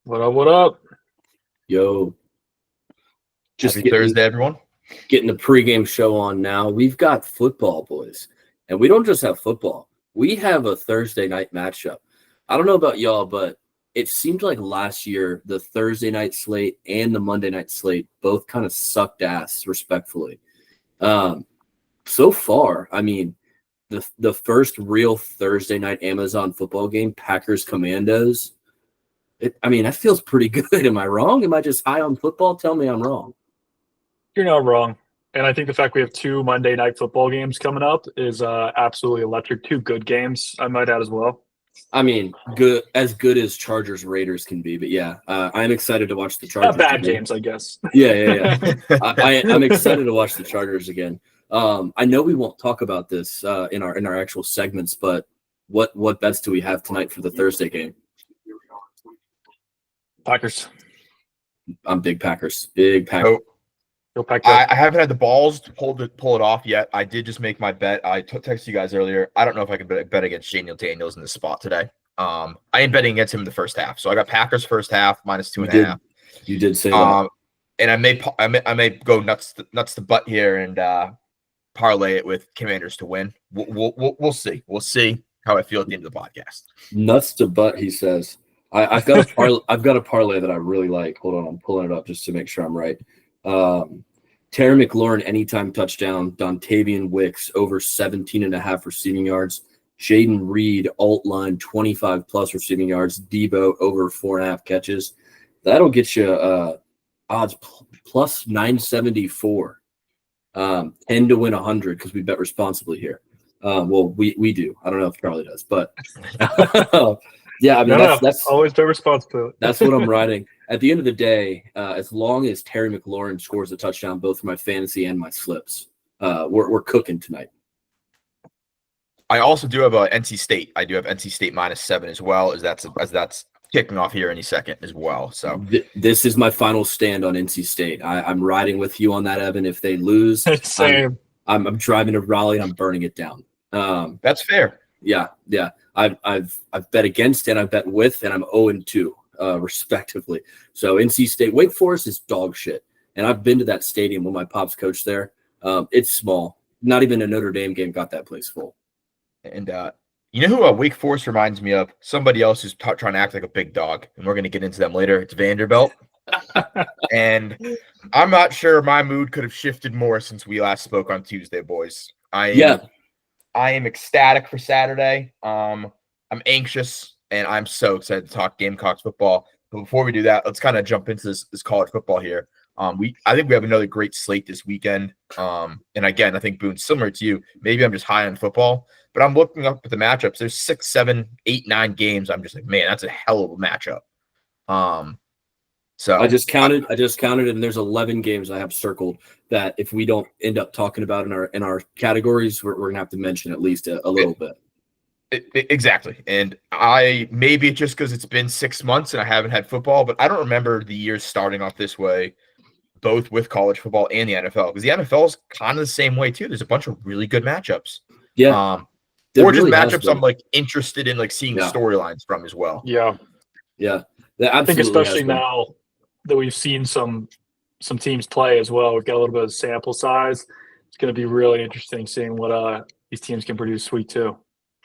What up? What up? Yo, just Happy Thursday, everyone. Getting the pregame show on now. We've got football, boys, and we don't just have football. We have a Thursday night matchup. I don't know about y'all, but it seemed like last year the Thursday night slate and the Monday night slate both kind of sucked ass, respectfully. So far, I mean, the first real Thursday night Amazon football game, Packers Commandos. That feels pretty good. Am I wrong? Am I just high on football? Tell me I'm wrong. You're not wrong. And I think the fact we have 2 Monday night football games coming up is absolutely electric. 2 good games, I might add as well. I mean, good as Chargers Raiders can be, but yeah, I'm excited to watch the Chargers. Not bad again. games, I guess. Yeah. I'm excited to watch the Chargers again. I know we won't talk about this in our actual segments, but what bets do we have tonight for the Thursday game? Packers. I'm big Packers. Big Packers. Go Packers. I haven't had the balls to pull it off yet. I did just make my bet. I texted you guys earlier. I don't know if I can bet against Daniel Daniels in this spot today. I ain't betting against him in the first half. So I got Packers first half -2.5. You did say that. And I may go nuts to butt here and parlay it with Commanders to win. We'll see. We'll see how I feel at the end of the podcast. Nuts to butt, he says. I've got a parlay that I really like. Hold on, I'm pulling it up just to make sure I'm right. Terry McLaurin anytime touchdown. Dontavian Wicks over 17.5 receiving yards. Jaden Reed alt line 25+ receiving yards. Debo over 4.5 catches. That'll get you odds plus 974. 10 to win 100 because we bet responsibly here. Well, we do. I don't know if Charlie does, but yeah, I mean that's always bet responsibly. That's what I'm riding. At the end of the day, as long as Terry McLaurin scores a touchdown, both for my fantasy and my slips, we're cooking tonight. I also do have NC State. I do have NC State -7 as well, as that's kicking off here any second as well. So this is my final stand on NC State. I'm riding with you on that, Evan. If they lose, same. I'm driving to Raleigh and I'm burning it down. That's fair. Yeah. I've bet against and I've bet with, and I'm 0-2. Respectively. So NC State, Wake Forest is dog shit. And I've been to that stadium when my pops coached there. It's small. Not even a Notre Dame game got that place full. And you know who Wake Forest reminds me of? Somebody else who's trying to act like a big dog. And we're going to get into them later. It's Vanderbilt. And I'm not sure my mood could have shifted more since we last spoke on Tuesday, boys. I am ecstatic for Saturday. I'm anxious. And I'm so excited to talk Gamecocks football. But before we do that, let's kind of jump into this college football here. I think we have another great slate this weekend. And again, I think, Boone, similar to you, maybe I'm just high on football, but I'm looking up at the matchups. There's 6, 7, 8, 9 games. I'm just like, man, that's a hell of a matchup. So I just counted, and there's 11 games I have circled that if we don't end up talking about in our categories, we're gonna have to mention at least a little bit. Exactly. And maybe it's just because it's been 6 months and I haven't had football, but I don't remember the years starting off this way, both with college football and the NFL, because the NFL is kind of the same way too. There's a bunch of really good matchups. Yeah. Or just matchups I'm like interested in like seeing storylines from as well. Yeah. I think especially now that we've seen some teams play as well, we've got a little bit of sample size. It's going to be really interesting seeing what these teams can produce week 2.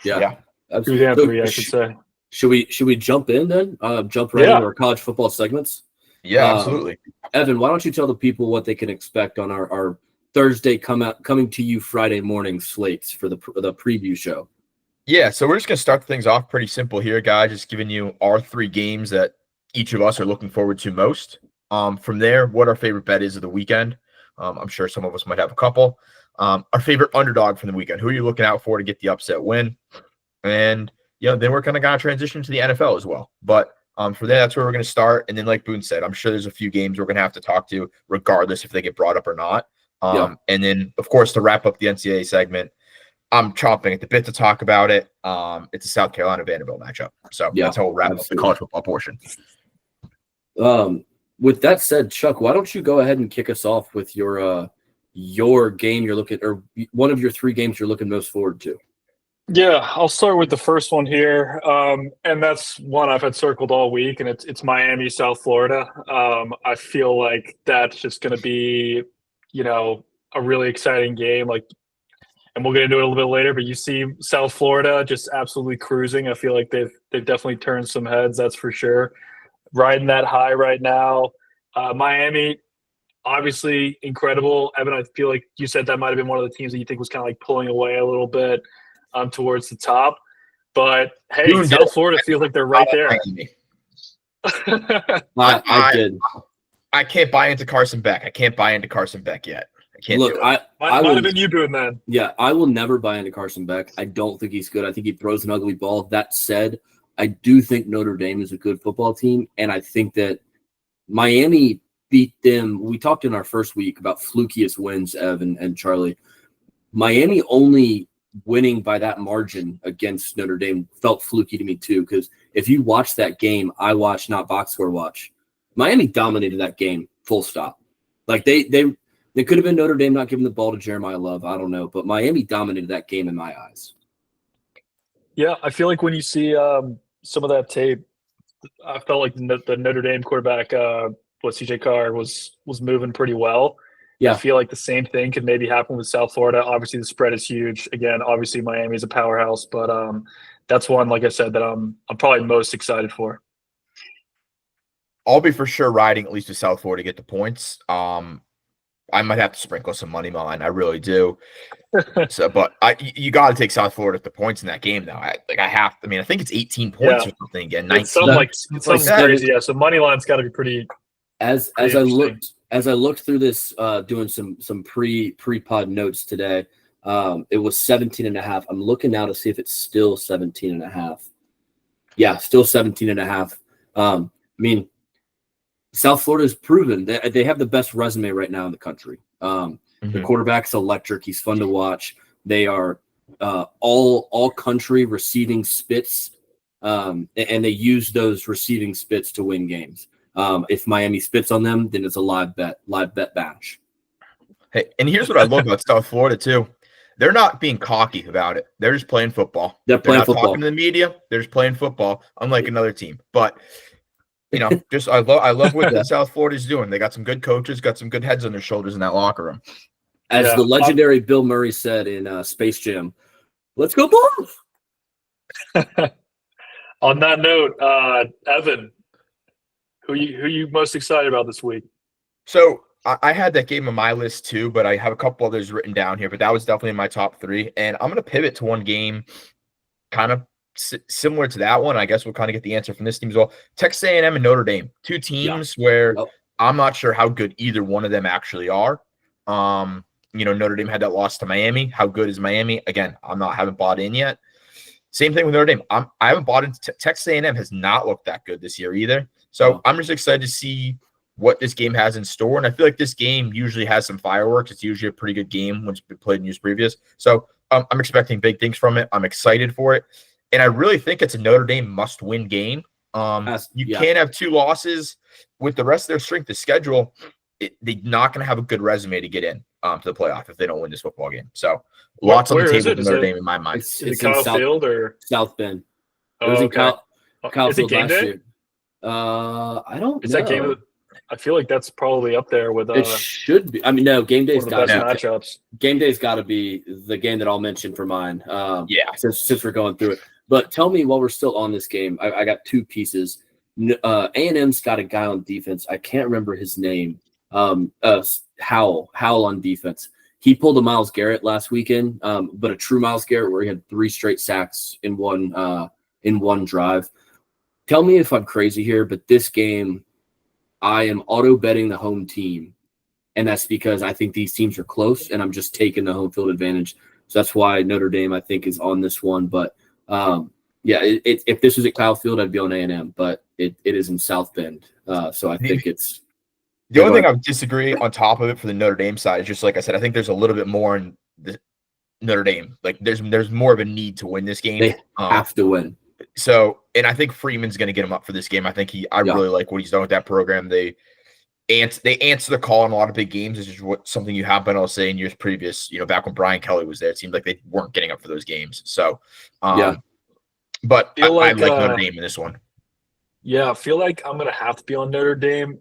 Yeah. 2-3, I should say. Should we jump in then? Jump right into our college football segments? Yeah, absolutely. Evan, why don't you tell the people what they can expect on our Thursday coming to you Friday morning slates for the preview show? Yeah, so we're just going to start things off pretty simple here, guys, just giving you our 3 games that each of us are looking forward to most. From there, what our favorite bet is of the weekend. I'm sure some of us might have a couple. Our favorite underdog from the weekend. Who are you looking out for to get the upset win? And, then we're kind of going to transition to the NFL as well. But for there, that's where we're going to start. And then, like Boone said, I'm sure there's a few games we're going to have to talk to, regardless if they get brought up or not. And then, of course, to wrap up the NCAA segment, I'm chomping at the bit to talk about it. It's a South Carolina Vanderbilt matchup. So that's how we'll wrap up the college football portion. With that said, Chuck, why don't you go ahead and kick us off with your game you're looking, or one of your 3 games you're looking most forward to? Yeah, I'll start with the first one here, and that's one I've had circled all week, and it's Miami, South Florida. I feel like that's just going to be, a really exciting game. Like, and we'll get into it a little bit later. But you see South Florida just absolutely cruising. I feel like they've definitely turned some heads. That's for sure. Riding that high right now. Miami, obviously incredible. Evan, I feel like you said that might have been one of the teams that you think was kind of like pulling away a little bit towards the top. But hey, South Florida feels like they're right there. I did. I can't buy into Carson Beck. I can't buy into Carson Beck yet. I can't. Look, I might have been you doing that. Yeah, I will never buy into Carson Beck. I don't think he's good. I think he throws an ugly ball. That said, I do think Notre Dame is a good football team, and I think that Miami beat them. We talked in our first week about flukiest wins, Ev and Charlie. Miami only winning by that margin against Notre Dame felt fluky to me too, because if you watch that game, I watched, not box score watch, Miami dominated that game, full stop. Like they could have been Notre Dame not giving the ball to Jeremiah Love. I don't know, but Miami dominated that game in my eyes. Yeah, I feel like when you see some of that tape, I felt like the Notre Dame quarterback, CJ Carr, was moving pretty well. Yeah, I feel like the same thing could maybe happen with South Florida. Obviously, the spread is huge. Again, obviously Miami is a powerhouse, but that's one, like I said, that I'm probably most excited for. I'll be for sure riding at least to South Florida to get the points. I might have to sprinkle some money line. I really do. So, but you got to take South Florida at the points in that game, though. I think it's 18 points or something again. 19. It's something crazy. Yeah. So money line's got to be pretty. As I looked through this, doing some pre-pod notes today, it was 17.5. I'm looking now to see if it's still 17.5. Yeah, still 17.5. I mean, South Florida has proven that they have the best resume right now in the country. The quarterback's electric. He's fun to watch. They are all country receiving spits, and they use those receiving spits to win games. If Miami spits on them, then it's a live bet bash. Hey, and here's what I love about South Florida too. They're not being cocky about it. They're just playing football. They're not talking to the media. They're just playing football, unlike another team. But just I love what South Florida is doing. They got some good coaches, got some good heads on their shoulders in that locker room. As the legendary Bill Murray said in Space Jam, "Let's go Bulls." On that note, Evan, who you most excited about this week? So I had that game on my list too, but I have a couple others written down here. But that was definitely in my top three, and I'm going to pivot to one game, kind of similar to that one. I guess we'll kind of get the answer from this team as well. Texas A&M and Notre Dame, two teams where I'm not sure how good either one of them actually are. Notre Dame had that loss to Miami. How good is Miami? Again, haven't bought in yet. Same thing with Notre Dame. I haven't bought into Texas A&M has not looked that good this year either. So I'm just excited to see what this game has in store. And I feel like this game usually has some fireworks. It's usually a pretty good game when it's been played in years previous. So I'm expecting big things from it. I'm excited for it. And I really think it's a Notre Dame must-win game. You can't have two losses with the rest of their strength of schedule. They're not going to have a good resume to get in to the playoff if they don't win this football game. So lots on the table for Notre Dame in my mind. Is it Kyle Field or South Bend? It was in Kyle Field last year. I don't know. That game? I feel like that's probably up there with. It should be. I mean, no. Game day's got matchups. Game day's got to be the game that I'll mention for mine. Since we're going through it. But tell me while we're still on this game, I got two pieces. A&M's got a guy on defense. I can't remember his name. Howell on defense. He pulled a Myles Garrett last weekend, but a true Myles Garrett where he had 3 straight sacks in one drive. Tell me if I'm crazy here, but this game, I am auto betting the home team, and that's because I think these teams are close, and I'm just taking the home field advantage. So that's why Notre Dame, I think, is on this one. But if this was at Kyle Field, I'd be on A&M, but it is in South Bend, so I think it's. The only thing I would disagree on top of it for the Notre Dame side is just like I said, I think there's a little bit more in the Notre Dame. Like there's more of a need to win this game. They have to win. So, and I think Freeman's going to get him up for this game. I think I really like what he's done with that program. They they answer the call in a lot of big games. Is just something you have been able to say in years previous. Back when Brian Kelly was there, it seemed like they weren't getting up for those games. So, but I like Notre Dame in this one. Yeah, I feel like I'm gonna have to be on Notre Dame.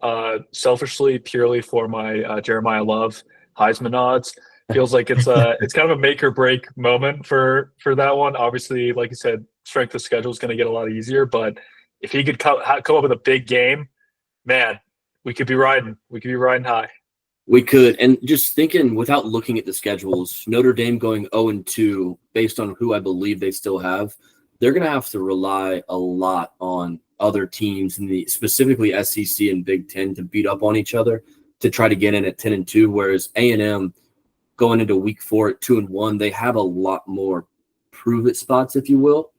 Selfishly, purely for my Jeremiah Love Heisman odds. Feels like it's kind of a make or break moment for that one. Obviously, like you said, strength of schedule is going to get a lot easier. But if he could come up with a big game, man, we could be riding. We could be riding high. We could, and just thinking without looking at the schedules, Notre Dame going 0-2 based on who I believe they still have, they're going to have to rely a lot on other teams in the specifically SEC and Big Ten to beat up on each other to try to get in at 10-2. Whereas A&M going into week 4 at 2-1, they have a lot more prove it spots, if you will,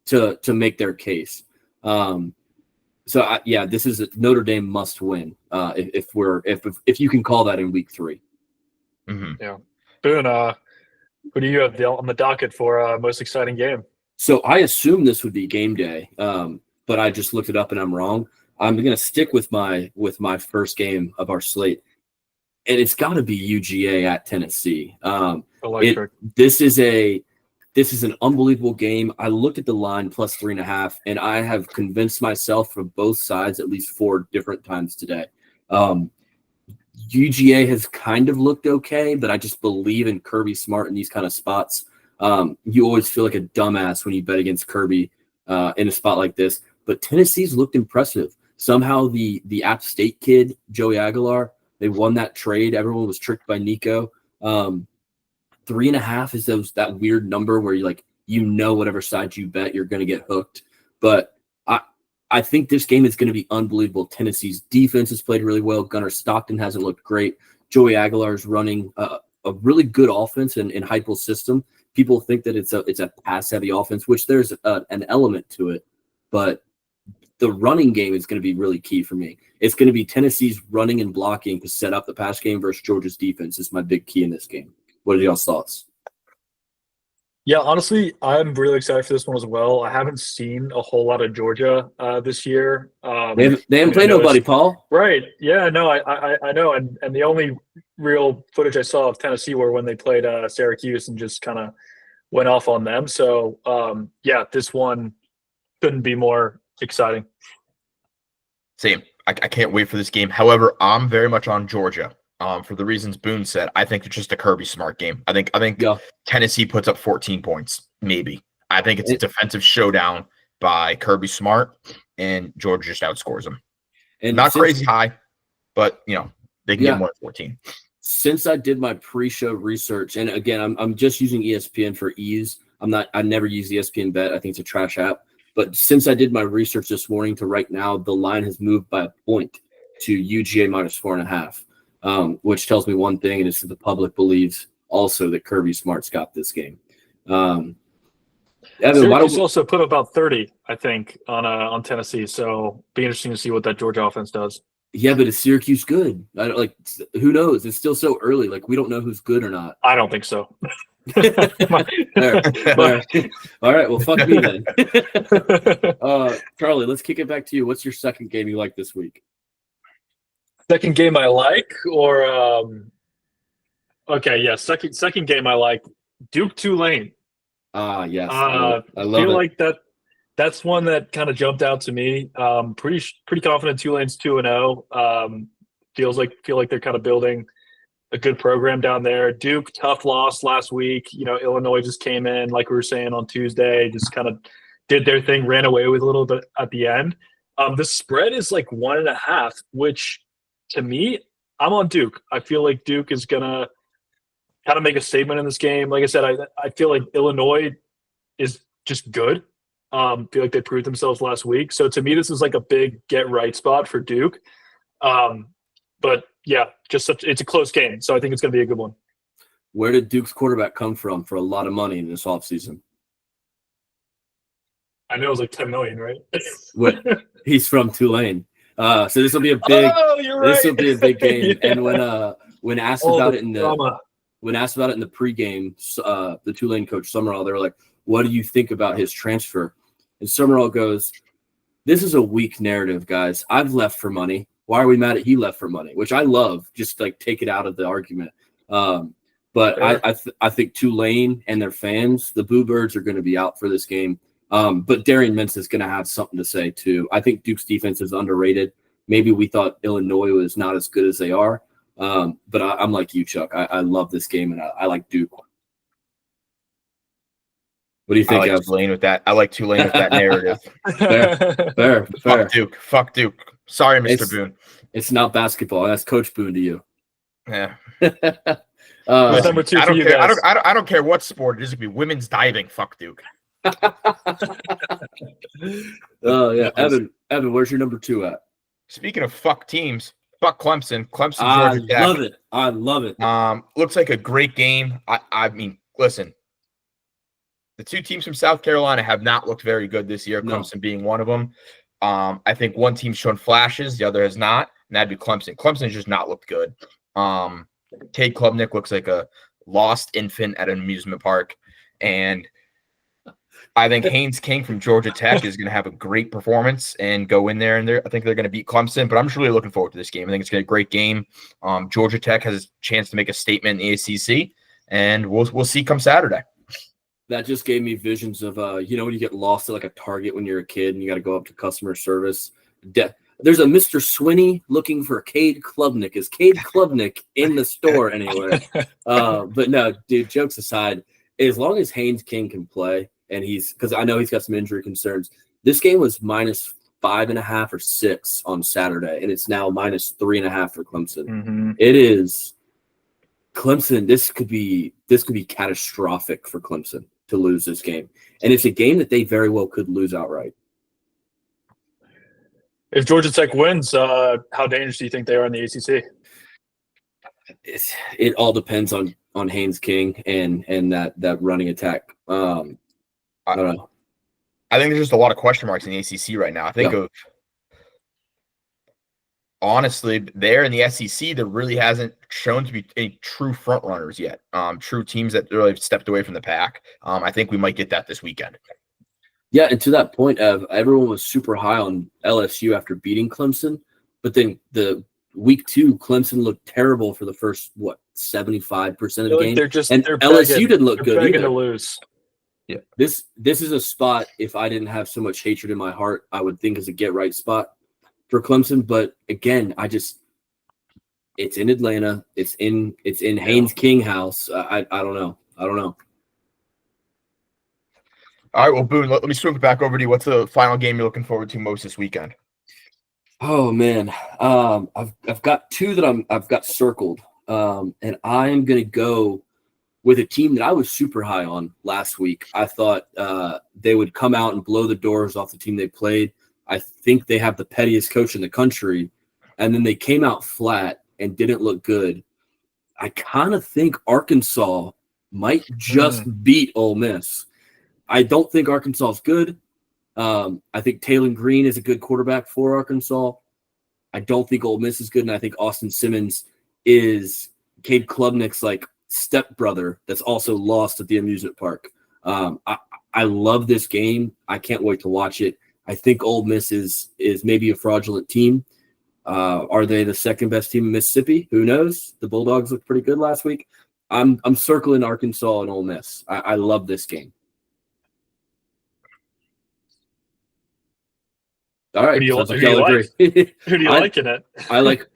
to make their case. This is a Notre Dame must win. If you can call that in week 3. Mm-hmm. Yeah, Boone. Who do you have on the docket for most exciting game? So I assume this would be game day, but I just looked it up and I'm wrong. I'm going to stick with my first game of our slate, and it's got to be UGA at Tennessee. Electric. This is an unbelievable game. I looked at the line plus 3.5, and I have convinced myself from both sides at least 4 different times today. UGA has kind of looked okay, but I just believe in Kirby Smart in these kind of spots. You always feel like a dumbass when you bet against Kirby in a spot like this, but Tennessee's looked impressive. Somehow the App State kid, Joey Aguilar, they won that trade. Everyone was tricked by Nico. 3.5 is that weird number where whatever side you bet, you're going to get hooked. But I think this game is going to be unbelievable. Tennessee's defense has played really well. Gunnar Stockton hasn't looked great. Joey Aguilar is running a really good offense in Heupel's system. People think that it's a pass-heavy offense, which there's an element to it. But the running game is going to be really key for me. It's going to be Tennessee's running and blocking to set up the pass game versus Georgia's defense is my big key in this game. What are y'all's thoughts? Yeah, honestly, I'm really excited for this one as well. I haven't seen a whole lot of Georgia this year. They haven't played nobody, Paul. Right. Yeah, no, I know. And the only real footage I saw of Tennessee were when they played Syracuse and just kind of went off on them. So, this one couldn't be more exciting. Same. I can't wait for this game. However, I'm very much on Georgia. For the reasons Boone said, I think it's just a Kirby Smart game. I think Tennessee puts up 14 points, maybe. I think it's a defensive showdown by Kirby Smart, and Georgia just outscores them. And not crazy high, but they can get more than 14. Since I did my pre-show research, and again, I'm just using ESPN for ease. I never use ESPN Bet. I think it's a trash app. But since I did my research this morning to right now, the line has moved by a point to UGA minus 4.5. Which tells me one thing, and it's that the public believes also that Kirby Smart's got this game. Evan, Syracuse also put about 30, I think, on Tennessee. So be interesting to see what that Georgia offense does. Yeah, but is Syracuse good? Who knows? It's still so early. We don't know who's good or not. I don't think so. All right. Well, fuck me then. Charlie, let's kick it back to you. What's your second game you like this week? Second game I like, or second game I like, Duke Tulane. Yes, I love it. Like that's one that kind of jumped out to me. Pretty confident Tulane's 2-0. Feel like they're kind of building a good program down there. Duke, tough loss last week. Illinois just came in, like we were saying on Tuesday, just kind of did their thing, ran away with a little bit at the end. The spread is 1.5, which to me, I'm on Duke. I feel like Duke is going to kind of make a statement in this game. Like I said, I feel like Illinois is just good. Feel like they proved themselves last week. So to me, this is a big get-right spot for Duke. But, yeah, it's a close game. So I think it's going to be a good one. Where did Duke's quarterback come from for a lot of money in this offseason? I know it was $10 million, right? He's from Tulane. So this will be a big. Oh, you're right. This will be a big game. Yeah. And when asked about it in the pregame, the Tulane coach Summerall, they were like, "What do you think about his transfer?" And Summerall goes, "This is a weak narrative, guys. I've left for money. Why are we mad at he left for money? Which I love. Just like take it out of the argument. But I think Tulane and their fans, the Boo Birds, are going to be out for this game. But Darian Mintz is going to have something to say too. I think Duke's defense is underrated. Maybe we thought Illinois was not as good as they are. But I'm like you, Chuck. I love this game, and I like Duke. What do you think? I like Tulane with that. I like Tulane with that narrative. Fair. Fuck Duke. Sorry, Mr. Boone. It's not basketball. That's Coach Boone to you. Yeah. Number two I for don't you care. guys. I don't care what sport it is. It could be women's diving. Fuck Duke. Oh yeah, Evan, where's your number 2 at? Speaking of fuck teams, fuck Clemson. Georgia Tech. I love it. Looks like a great game. I mean, listen. The 2 teams from South Carolina have not looked very good this year, Clemson being one of them. I think one team's shown flashes, the other has not, and that'd be Clemson. Clemson's just not looked good. Cade Klubnik looks like a lost infant at an amusement park, and I think Haynes King from Georgia Tech is going to have a great performance and go in there, and I think they're going to beat Clemson, but I'm just really looking forward to this game. I think it's going to be a great game. Georgia Tech has a chance to make a statement in the ACC, and we'll see come Saturday. That just gave me visions of, when you get lost at like a Target when you're a kid and you got to go up to customer service. There's a Mr. Swinney looking for Cade Klubnik. Is Cade Klubnik in the store anywhere? But no, dude, jokes aside, as long as Haynes King can play, and because I know he's got some injury concerns, this game was -5.5 or 6 on Saturday, and it's now -3.5 for Clemson. Mm-hmm. It is Clemson. This could be catastrophic for Clemson to lose this game, and it's a game that they very well could lose outright. If Georgia Tech wins, how dangerous do you think they are in the ACC? It all depends on Haynes King and that running attack. I don't know. I think there's just a lot of question marks in the ACC right now. I think honestly, there in the SEC, there really hasn't shown to be any true front runners yet. True teams that really stepped away from the pack. I think we might get that this weekend. Yeah, and to that point, everyone was super high on LSU after beating Clemson, but then the week 2, Clemson looked terrible for the first 75% of the game. LSU didn't look good either. To lose. Yeah, this is a spot. If I didn't have so much hatred in my heart, I would think is a get right spot for Clemson. But again, it's in Atlanta. It's in Haynes King house. I don't know. All right, well, Boone, let me swing it back over to you. What's the final game you're looking forward to most this weekend? Oh man, I've got 2 that I've got circled, and I'm gonna go with a team that I was super high on last week. I thought they would come out and blow the doors off the team they played. I think they have the pettiest coach in the country, and then they came out flat and didn't look good. I kind of think Arkansas might just beat Ole Miss. I don't think Arkansas is good. I think Taylor Green is a good quarterback for Arkansas. I don't think Ole Miss is good, and I think Austin Simmons is Cade Klubnik's like stepbrother that's also lost at the amusement park. I love this game. I can't wait to watch it. I think Ole Miss is maybe a fraudulent team. Are they the second best team in Mississippi? Who knows? The Bulldogs looked pretty good last week. I'm circling Arkansas and Ole Miss. I love this game. All right. Who do you like? Who do you like in it? I like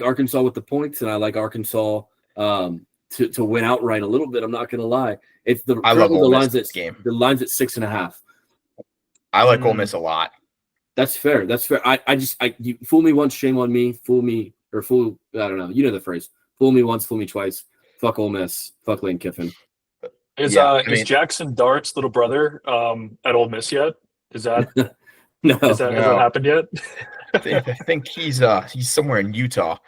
Arkansas with the points, and I like Arkansas to win outright a little bit. I'm not going to lie. It's the line's at 6.5. I like Ole Miss a lot. That's fair. You fool me once, shame on me. Fool me or fool. I don't know. You know the phrase. Fool me once, fool me twice. Fuck Ole Miss. Fuck Lane Kiffin. Is Jackson Dart's little brother at Ole Miss yet? Is that? No. Has that happened yet? I think he's somewhere in Utah.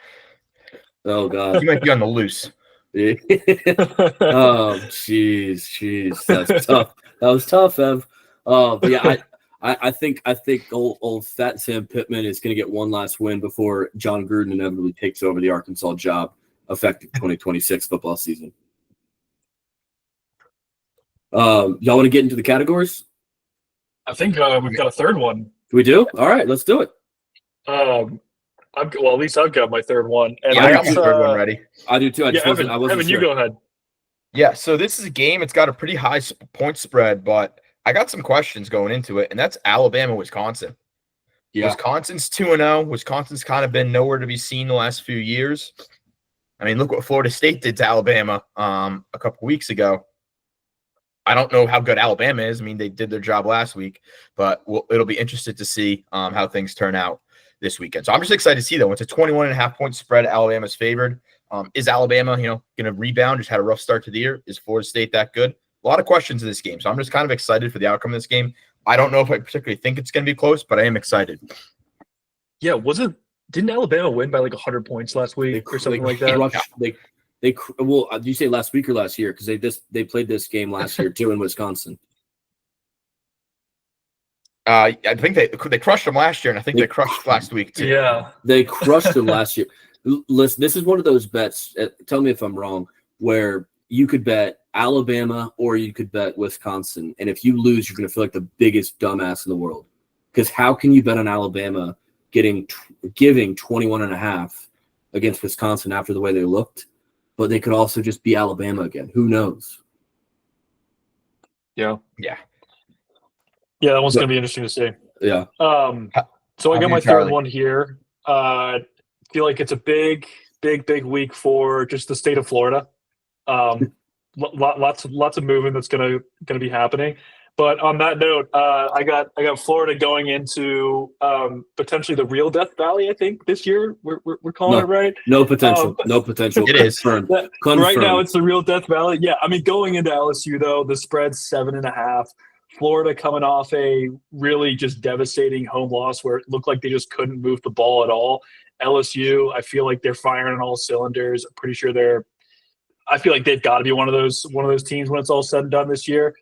Oh God, he might be on the loose. Oh jeez, that's tough. That was tough, Ev. But yeah, I think old Fat Sam Pittman is going to get one last win before John Gruden inevitably takes over the Arkansas job, effective 2026 football season. Y'all want to get into the categories? I think we've got a third one. We do? All right, let's do it. At least I've got my third one. And I got my third one ready. I do too. Evan, sure. you go ahead. Yeah, so this is a game. It's got a pretty high point spread, but I got some questions going into it, and that's Alabama, Wisconsin. Yeah. Wisconsin's 2-0. Wisconsin's kind of been nowhere to be seen the last few years. I mean, look what Florida State did to Alabama a couple weeks ago. I don't know how good Alabama is. I mean, they did their job last week, but it'll be interesting to see how things turn out this weekend. So I'm just excited to see that. It's a 21.5-point spread. Alabama's favored. Is Alabama, going to rebound? Just had a rough start to the year. Is Florida State that good? A lot of questions in this game. So I'm just kind of excited for the outcome of this game. I don't know if I particularly think it's going to be close, but I am excited. Yeah, didn't Alabama win by like 100 points last week or something like that? Well, did you say last week or last year? Because they played this game last year too in Wisconsin. I think they crushed them last year, and I think they crushed last week too. Yeah, they crushed them last year. Listen, this is one of those bets. Tell me if I'm wrong. Where you could bet Alabama or you could bet Wisconsin, and if you lose, you're going to feel like the biggest dumbass in the world. Because how can you bet on Alabama giving 21.5 against Wisconsin after the way they looked? But they could also just be Alabama again. Who knows? Yeah. Yeah. Yeah, that one's going to be interesting to see. Yeah. So I got my third one here. Feel like it's a big week for just the state of Florida. Lots of movement that's going to be happening. But on that note, I got Florida going into potentially the real Death Valley. I think this year we're calling it right. No potential. No potential. It is confirmed. Right now it's the real Death Valley. Yeah, I mean going into LSU though, the spread's 7.5. Florida coming off a really just devastating home loss where it looked like they just couldn't move the ball at all. LSU, I feel like they're firing on all cylinders. I'm pretty sure I feel like they've got to be one of those teams when it's all said and done this year.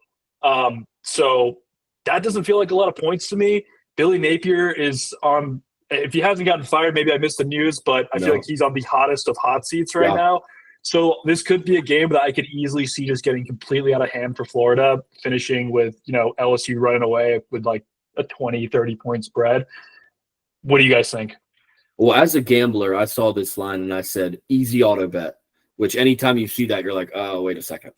So that doesn't feel like a lot of points to me. Billy Napier is on. If he hasn't gotten fired, maybe I missed the news, but I feel like he's on the hottest of hot seats right now. So this could be a game that I could easily see just getting completely out of hand for Florida, finishing with, LSU running away with like a 20, 30-point spread. What do you guys think? Well, as a gambler, I saw this line and I said, easy auto bet, which anytime you see that, you're like, oh, wait a second.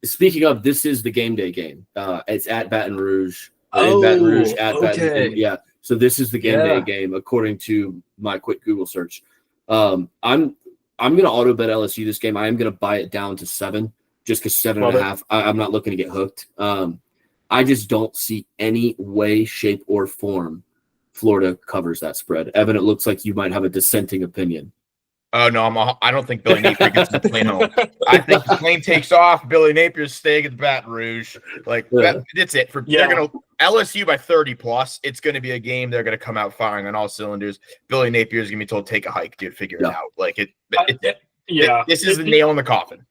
Speaking of, this is the game day game. It's at Baton Rouge. Baton Rouge at Baton Rouge. Yeah. So this is the game day game, according to my quick Google search. I'm going to auto bet LSU this game. I am going to buy it down to 7, just because 7.5. I'm not looking to get hooked. I just don't see any way, shape, or form Florida covers that spread. Evan, it looks like you might have a dissenting opinion. Oh, no, I don't think Billy Napier gets the plane home. I think the plane takes off. Billy Napier's staying at Baton Rouge. That's it. They're going to LSU by 30+. It's going to be a game. They're going to come out firing on all cylinders. Billy Napier's going to be told, take a hike, dude, figure it out. This is the nail in the coffin.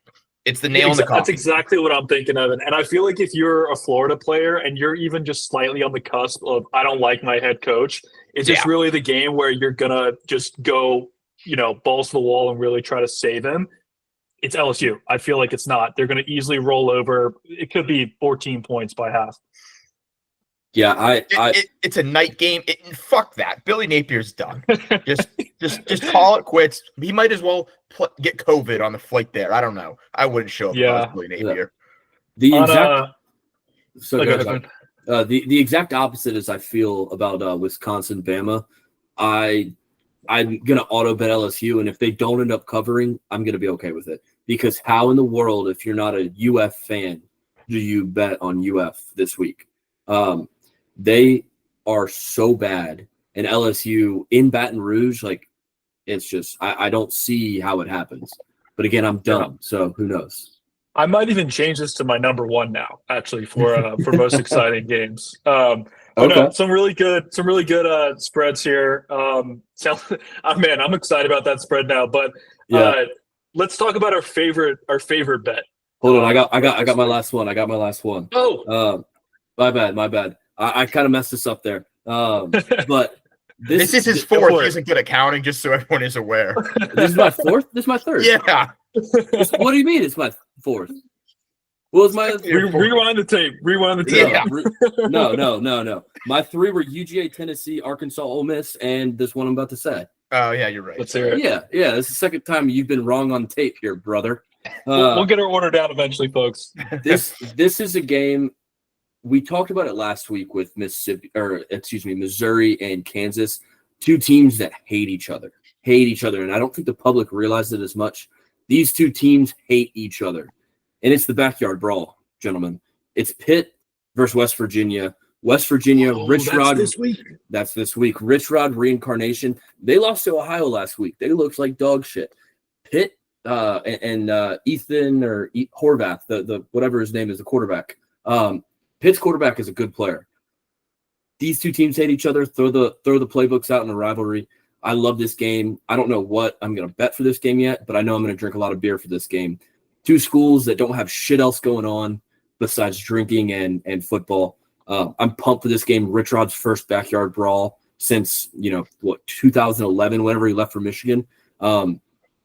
It's the nail in the coffin. That's exactly what I'm thinking of. And I feel like if you're a Florida player and you're even just slightly on the cusp of, I don't like my head coach, it's just really the game where you're going to just go, balls to the wall and really try to save him. It's LSU. I feel like it's not. They're going to easily roll over. It could be 14 points by half. Yeah, it's a night game. Fuck that. Billy Napier's done. just call it quits. He might as well get COVID on the flight there. I don't know. I wouldn't show up with Billy Napier. The exact opposite as I feel about Wisconsin, Bama. I'm going to auto bet LSU, and if they don't end up covering, I'm going to be okay with it. Because how in the world, if you're not a UF fan, do you bet on UF this week? They are so bad, and LSU in Baton Rouge, it's just I don't see how it happens. But again, I'm dumb, so who knows? I might even change this to my number one now, actually, for most exciting games. No, some really good spreads here. I'm excited about that spread now. But let's talk about our favorite bet. Hold on, I got my last one. Oh, my bad. I kind of messed this up there. But this is his fourth. He isn't good at counting, just so everyone is aware. This is my fourth. This is my third. Yeah. What do you mean? It's my fourth. What was my rewind the tape? Rewind the tape. Yeah. No. My 3 were UGA, Tennessee, Arkansas, Ole Miss, and this one I'm about to say. Oh yeah, you're right. Let's hear it. Yeah. This is the second time you've been wrong on tape here, brother. We'll get our order down eventually, folks. This is a game. We talked about it last week with Missouri and Kansas, 2 teams that hate each other, and I don't think the public realized it as much. These 2 teams hate each other, and it's the backyard brawl, gentlemen. It's Pitt versus West Virginia. West Virginia, Rich Rod. That's this week. Rich Rod reincarnation. They lost to Ohio last week. They looked like dog shit. Pitt and Ethan or Horvath, the whatever his name is, the quarterback. Pitt's quarterback is a good player. These 2 teams hate each other. Throw the playbooks out in a rivalry. I love this game. I don't know what I'm going to bet for this game yet, but I know I'm going to drink a lot of beer for this game. 2 schools that don't have shit else going on besides drinking and football. I'm pumped for this game. Rich Rod's first backyard brawl since 2011, whenever he left for Michigan.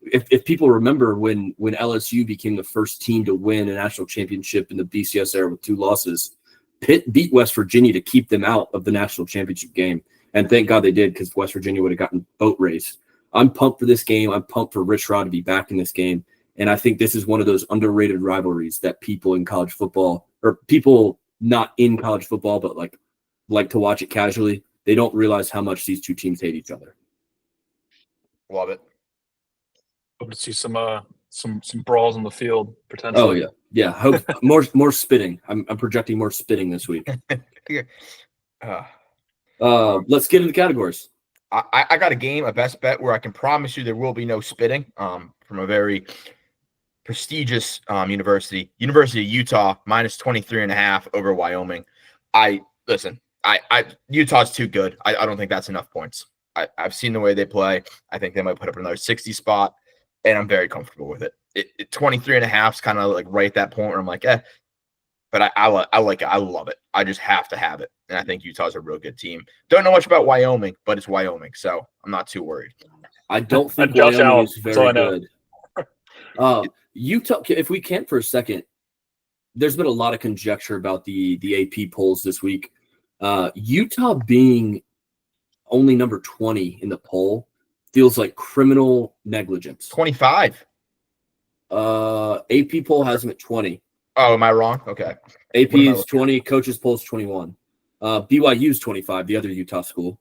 If people remember when LSU became the first team to win a national championship in the BCS era with 2 losses, Pitt beat West Virginia to keep them out of the national championship game. And thank God they did, because West Virginia would have gotten boat raced. I'm pumped for this game. I'm pumped for Rich Rod to be back in this game. And I think this is one of those underrated rivalries that people in college football, or people not in college football, but like to watch it casually, they don't realize how much these 2 teams hate each other. Love it. Hope to see some brawls on the field potentially. Oh yeah. Hope more spitting. I'm projecting more spitting this week. Let's get into the categories. I got a game, a best bet, where I can promise you there will be no spitting. From a very prestigious University of Utah, minus 23.5 over Wyoming. Utah's too good. I don't think that's enough points. I've seen the way they play. I think they might put up another 60 spot, and I'm very comfortable with it. 23.5 is kind of like right at that point where I'm like, but I like it. I love it. I just have to have it. And I think Utah's a real good team. Don't know much about Wyoming, but it's Wyoming, so I'm not too worried. I don't think Wyoming is very good. Utah, if we can for a second, there's been a lot of conjecture about the AP polls this week. Utah being only number 20 in the poll feels like criminal negligence. 25. AP poll has them at 20. Oh, am I wrong? Okay. AP is 20. Coaches poll is 21. BYU is 25, the other Utah school.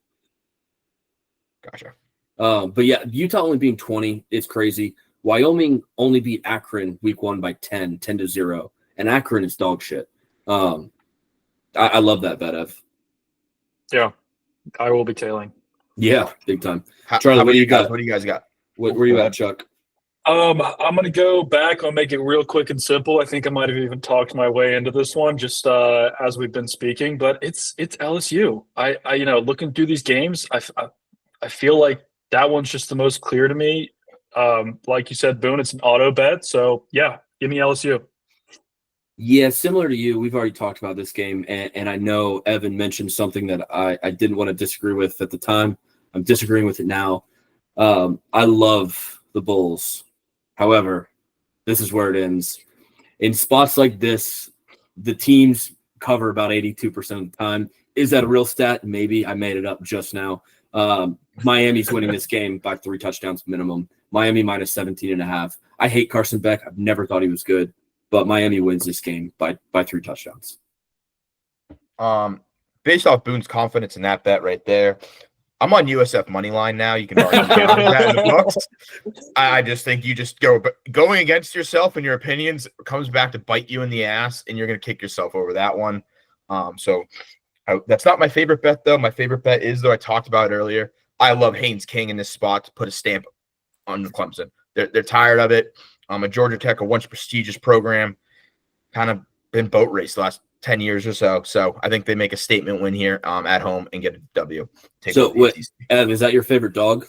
Gotcha. But yeah, Utah only being 20 is crazy. Wyoming only beat Akron week 1 by 10-0. And Akron is dog shit. I love that bet, Ev. Yeah, I will be tailing. Yeah, big time. Charlie, what do you got? What do you guys got? Where you at, Chuck? I'm going to go back. I'll make it real quick and simple. I think I might have even talked my way into this one just as we've been speaking, but it's LSU. I looking through these games, I feel like that one's just the most clear to me. Like you said, Boone, it's an auto bet. So yeah, give me LSU. Yeah, similar to you, we've already talked about this game, and I know Evan mentioned something that I didn't want to disagree with at the time. I'm disagreeing with it now. I love the Bulls. However, this is where it ends. In spots like this, the teams cover about 82% of the time. Is that a real stat? Maybe. I made it up just now. Miami's winning this game by 3 touchdowns minimum. Miami minus 17.5. I hate Carson Beck. I've never thought he was good, but Miami wins this game by 3 touchdowns. Based off Boone's confidence in that bet right there, I'm on USF money line now. You can already get that in the books. I just think you just going against yourself and your opinions comes back to bite you in the ass, and you're going to kick yourself over that one. That's not my favorite bet, though. My favorite bet is, though I talked about it earlier, I love Haynes King in this spot to put a stamp on Clemson. They're tired of it. A Georgia Tech, a once prestigious program, kind of been boat raced the last 10 years or so. So I think they make a statement win here at home and get a W. Ev, is that your favorite dog?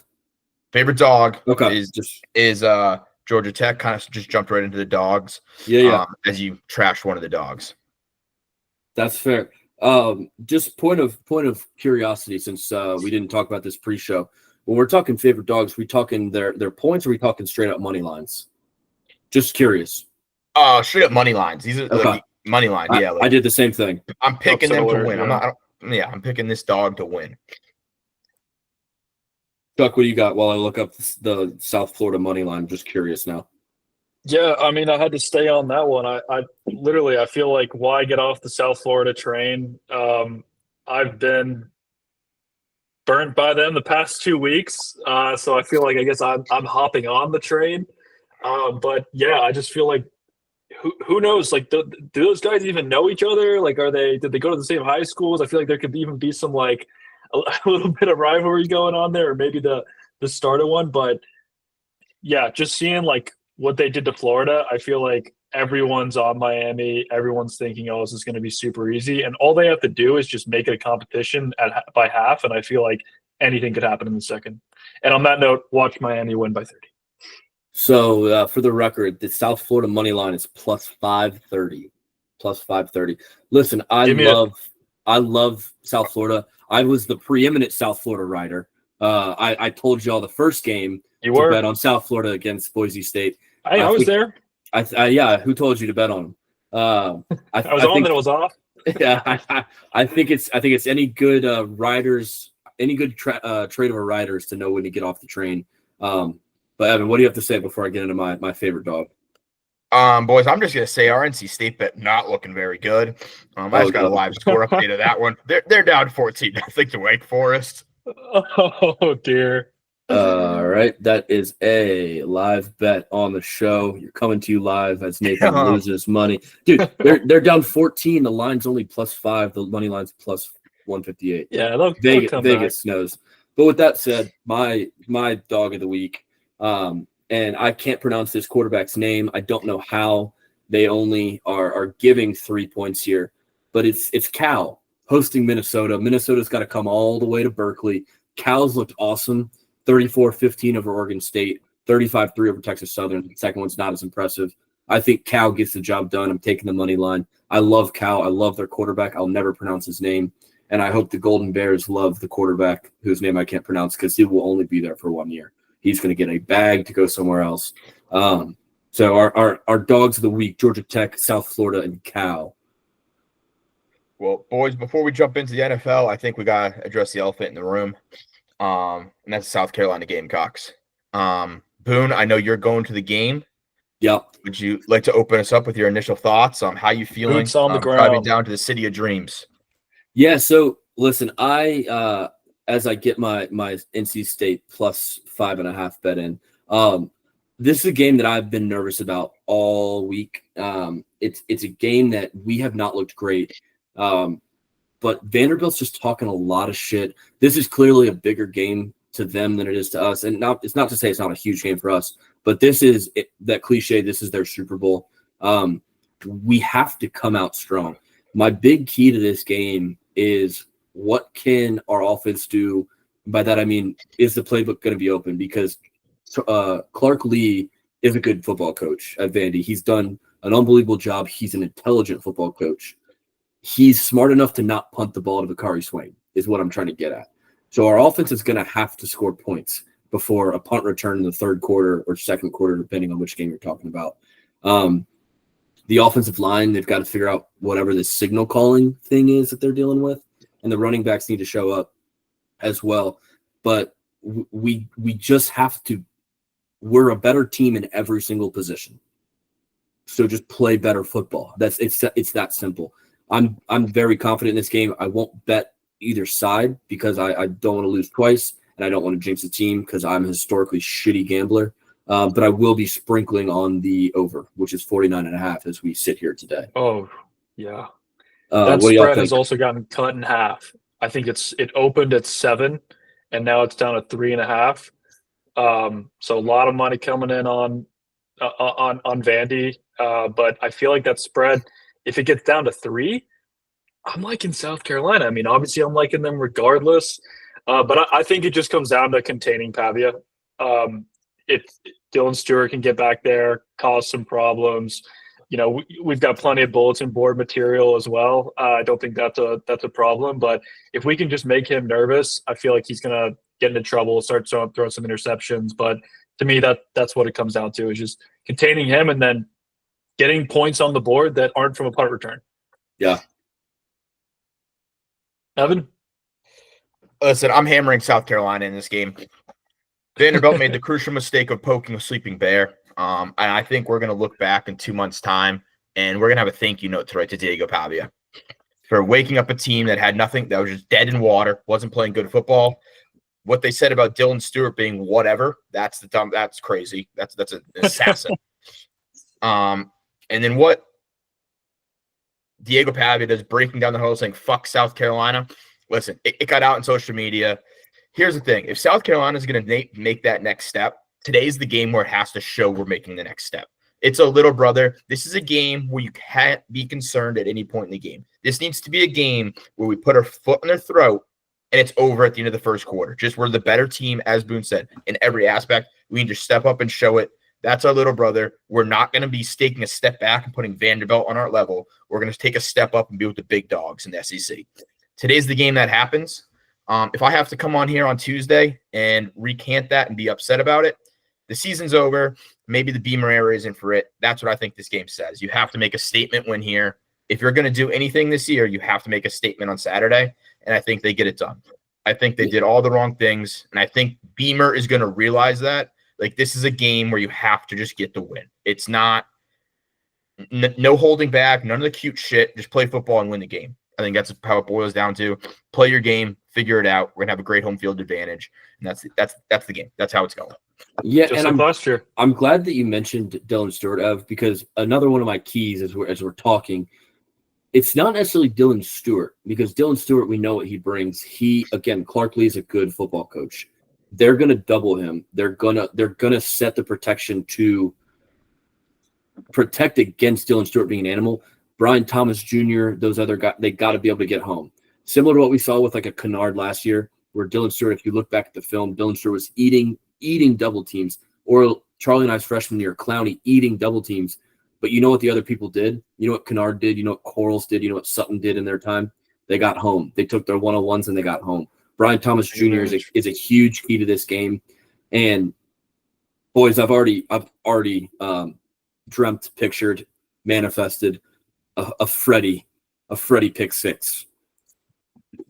Favorite dog is Georgia Tech. Kind of just jumped right into the dogs. Yeah. As you trashed one of the dogs. That's fair. Just point of curiosity, since we didn't talk about this pre-show. When we're talking favorite dogs, we talking their points, or we talking straight up money lines? Just curious. Straight up money lines. These are like money line. Yeah, like, I did the same thing. I'm picking them to win. Yeah. I'm picking this dog to win. Chuck, what do you got while I look up the South Florida money line? I'm just curious now. Yeah, I mean, I had to stay on that one. I literally, I feel like, why get off the South Florida train? I've been burnt by them the past 2 weeks, so I feel like, I guess I'm hopping on the train. But yeah, I just feel like, who knows? Like, do those guys even know each other? Like, did they go to the same high schools? I feel like there could even be some, like, a little bit of rivalry going on there, or maybe the start of one. But yeah, just seeing like what they did to Florida, I feel like everyone's on Miami. Everyone's thinking, oh, this is going to be super easy. And all they have to do is just make it a competition by half. And I feel like anything could happen in the second. And on that note, watch Miami win by 30. So for the record, the South Florida money line is plus 530. Plus 530. Listen, I love South Florida. I was the preeminent South Florida rider. I told y'all the first game to bet on South Florida against Boise State. I was there. Yeah, who told you to bet on them? I was on, then it was off. Yeah, I think it's any good riders, any good trade of riders to know when to get off the train. But Evan, what do you have to say before I get into my favorite dog? Boys, I'm just gonna say our NC State bet not looking very good. I just got a live score update of that one. They're down 14-0 to Wake Forest. Oh dear. All right, that is a live bet on the show. You're coming to you live as Nathan loses money, dude. They're down 14. The line's only plus 5. The money line's plus 158. Yeah, Vegas knows. But with that said, my dog of the week, and I can't pronounce this quarterback's name. I don't know how they only are giving 3 points here, but it's Cal hosting Minnesota. Minnesota's got to come all the way to Berkeley. Cal's looked awesome. 34-15 over Oregon State, 35-3 over Texas Southern. The second one's not as impressive. I think Cal gets the job done. I'm taking the money line. I love Cal. I love their quarterback. I'll never pronounce his name. And I hope the Golden Bears love the quarterback whose name I can't pronounce because he will only be there for 1 year. He's going to get a bag to go somewhere else. So our dogs of the week, Georgia Tech, South Florida, and Cal. Well, boys, before we jump into the NFL, I think we got to address the elephant in the room. And that's the South Carolina Gamecocks. Boone, I know you're going to the game. Yep. Would you like to open us up with your initial thoughts on how you feeling? Boots on the ground. Driving down to the City of Dreams. Yeah, so listen, I as I get my NC State plus 5.5 bet in, this is a game that I've been nervous about all week. It's a game that we have not looked great. But Vanderbilt's just talking a lot of shit. This is clearly a bigger game to them than it is to us. And it's not to say it's not a huge game for us, but this is that cliche. This is their Super Bowl. We have to come out strong. My big key to this game is what can our offense do? By that, I mean, is the playbook going to be open? Because Clark Lee is a good football coach at Vandy. He's done an unbelievable job. He's an intelligent football coach. He's smart enough to not punt the ball to Bakari Swain is what I'm trying to get at. So our offense is going to have to score points before a punt return in the third quarter or second quarter, depending on which game you're talking about. The offensive line, they've got to figure out whatever this signal calling thing is that they're dealing with. And the running backs need to show up as well. But we just have to – we're a better team in every single position. So just play better football. It's that simple. I'm very confident in this game. I won't bet either side because I don't want to lose twice, and I don't want to jinx the team because I'm a historically shitty gambler. But I will be sprinkling on the over, which is 49.5 as we sit here today. Oh, yeah. That spread has also gotten cut in half. I think it opened at 7, and now it's down to 3.5. So a lot of money coming in on Vandy. But I feel like that spread – if it gets down to 3, I'm liking South Carolina. I mean, obviously I'm liking them regardless. But I think it just comes down to containing Pavia. If Dylan Stewart can get back there, cause some problems, we've got plenty of bulletin board material as well. I don't think that's a problem. But if we can just make him nervous, I feel like he's going to get into trouble, start throwing some interceptions. But to me, that's what it comes down to is just containing him and then getting points on the board that aren't from a punt return. Yeah. Evan? Listen, I'm hammering South Carolina in this game. Vanderbilt made the crucial mistake of poking a sleeping bear. And I think we're going to look back in 2 months' time, and we're going to have a thank you note to write to Diego Pavia for waking up a team that had nothing, that was just dead in water, wasn't playing good football. What they said about Dylan Stewart being whatever, that's crazy. That's an assassin. And then what Diego Pavia does, breaking down the huddle saying, fuck South Carolina. Listen, it got out on social media. Here's the thing. If South Carolina is going to make that next step, today's the game where it has to show we're making the next step. It's a little brother. This is a game where you can't be concerned at any point in the game. This needs to be a game where we put our foot in their throat and it's over at the end of the first quarter. Just we're the better team, as Boone said, in every aspect. We need to step up and show it. That's our little brother. We're not going to be taking a step back and putting Vanderbilt on our level. We're going to take a step up and be with the big dogs in the SEC. Today's the game that happens. If I have to come on here on Tuesday and recant that and be upset about it, the season's over. Maybe the Beamer era isn't for it. That's what I think this game says. You have to make a statement when here. If you're going to do anything this year, you have to make a statement on Saturday, and I think they get it done. I think they did all the wrong things, and I think Beamer is going to realize that. Like, this is a game where you have to just get the win. It's not no holding back, none of the cute shit. Just play football and win the game. I think that's how it boils down to. Play your game, figure it out. We're gonna have a great home field advantage, and that's the game. That's how it's going. Yeah, just and last year. I'm glad that you mentioned Dylan Stewart, Ev, because another one of my keys as we're talking, it's not necessarily Dylan Stewart, because Dylan Stewart, we know what he brings. Clark Lee is a good football coach. They're gonna double him. They're gonna set the protection to protect against Dylan Stewart being an animal. Brian Thomas Jr., those other guys, they got to be able to get home. Similar to what we saw with like a Kennard last year, where Dylan Stewart, if you look back at the film, Dylan Stewart was eating double teams, or Charlie and I's freshman year, Clowney eating double teams. But you know what the other people did? You know what Kennard did? You know what Corals did? You know what Sutton did in their time? They got home. They took their 101s and they got home. Brian Thomas Jr. is a huge key to this game. And boys, I've already dreamt, pictured, manifested a Freddie pick six.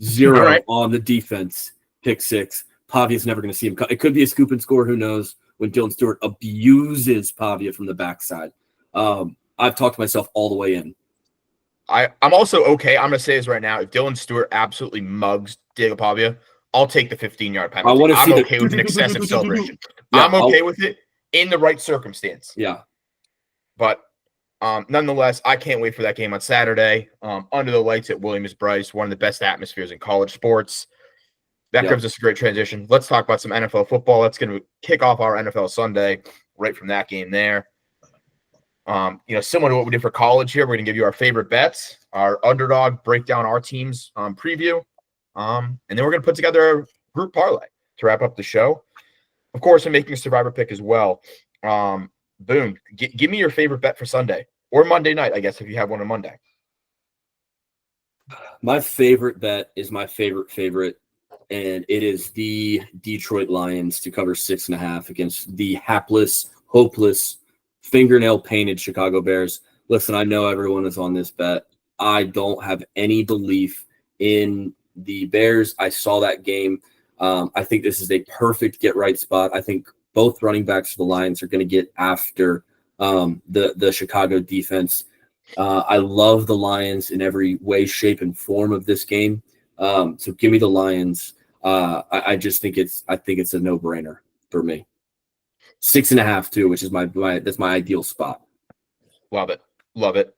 Zero on the defense, pick six. Pavia's never going to see him. It could be a scoop and score. Who knows? When Dylan Stewart abuses Pavia from the backside. I've talked myself all the way in. I'm also okay. I'm going to say this right now. If Dylan Stewart absolutely mugs Diego Pavia, I'll take the 15-yard penalty. I'm okay with an excessive celebration. Yeah, I'm okay with it in the right circumstance. Yeah. But nonetheless, I can't wait for that game on Saturday. Under the lights at Williams-Brice, one of the best atmospheres in college sports. That gives us a great transition. Let's talk about some NFL football. That's going to kick off our NFL Sunday right from that game there. Similar to what we did for college here, we're going to give you our favorite bets, our underdog, break down our team's preview, and then we're going to put together a group parlay to wrap up the show. Of course, I'm making a survivor pick as well. Boom. Give me your favorite bet for Sunday or Monday night, I guess, if you have one on Monday. My favorite bet is my favorite, and it is the Detroit Lions to cover 6.5 against the hapless, hopeless, fingernail-painted Chicago Bears. Listen, I know everyone is on this bet. I don't have any belief in the Bears. I saw that game. I think this is a perfect get-right spot. I think both running backs for the Lions are going to get after the Chicago defense. I love the Lions in every way, shape, and form of this game. So give me the Lions. I just think it's a no-brainer for me. 6.5 too, which is that's my ideal spot. Love it.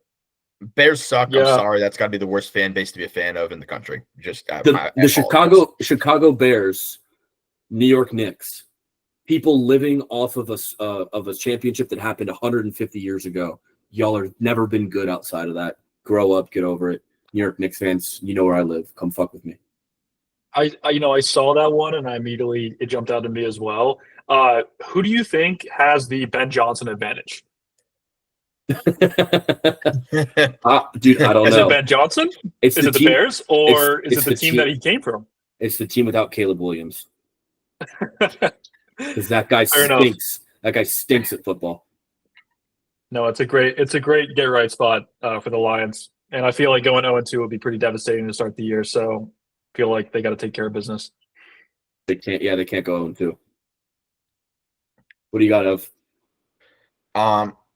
Bears suck. Yeah. I'm sorry. That's got to be the worst fan base to be a fan of in the country. Just the Chicago Bears, New York Knicks. People living off of a championship that happened 150 years ago. Y'all have never been good outside of that. Grow up, get over it. New York Knicks fans, you know where I live. Come fuck with me. I saw that one and it jumped out to me as well. Who do you think has the Ben Johnson advantage? Dude, I don't know. Is it Ben Johnson? Is it the Bears, or is it the team that he came from? It's the team without Caleb Williams. Because that guy stinks. That guy stinks at football. No, it's a great get right spot for the Lions, and I feel like going 0-2 would be pretty devastating to start the year. So I feel like they got to take care of business. They can't. Yeah, they can't go 0-2. What do you got, Ev?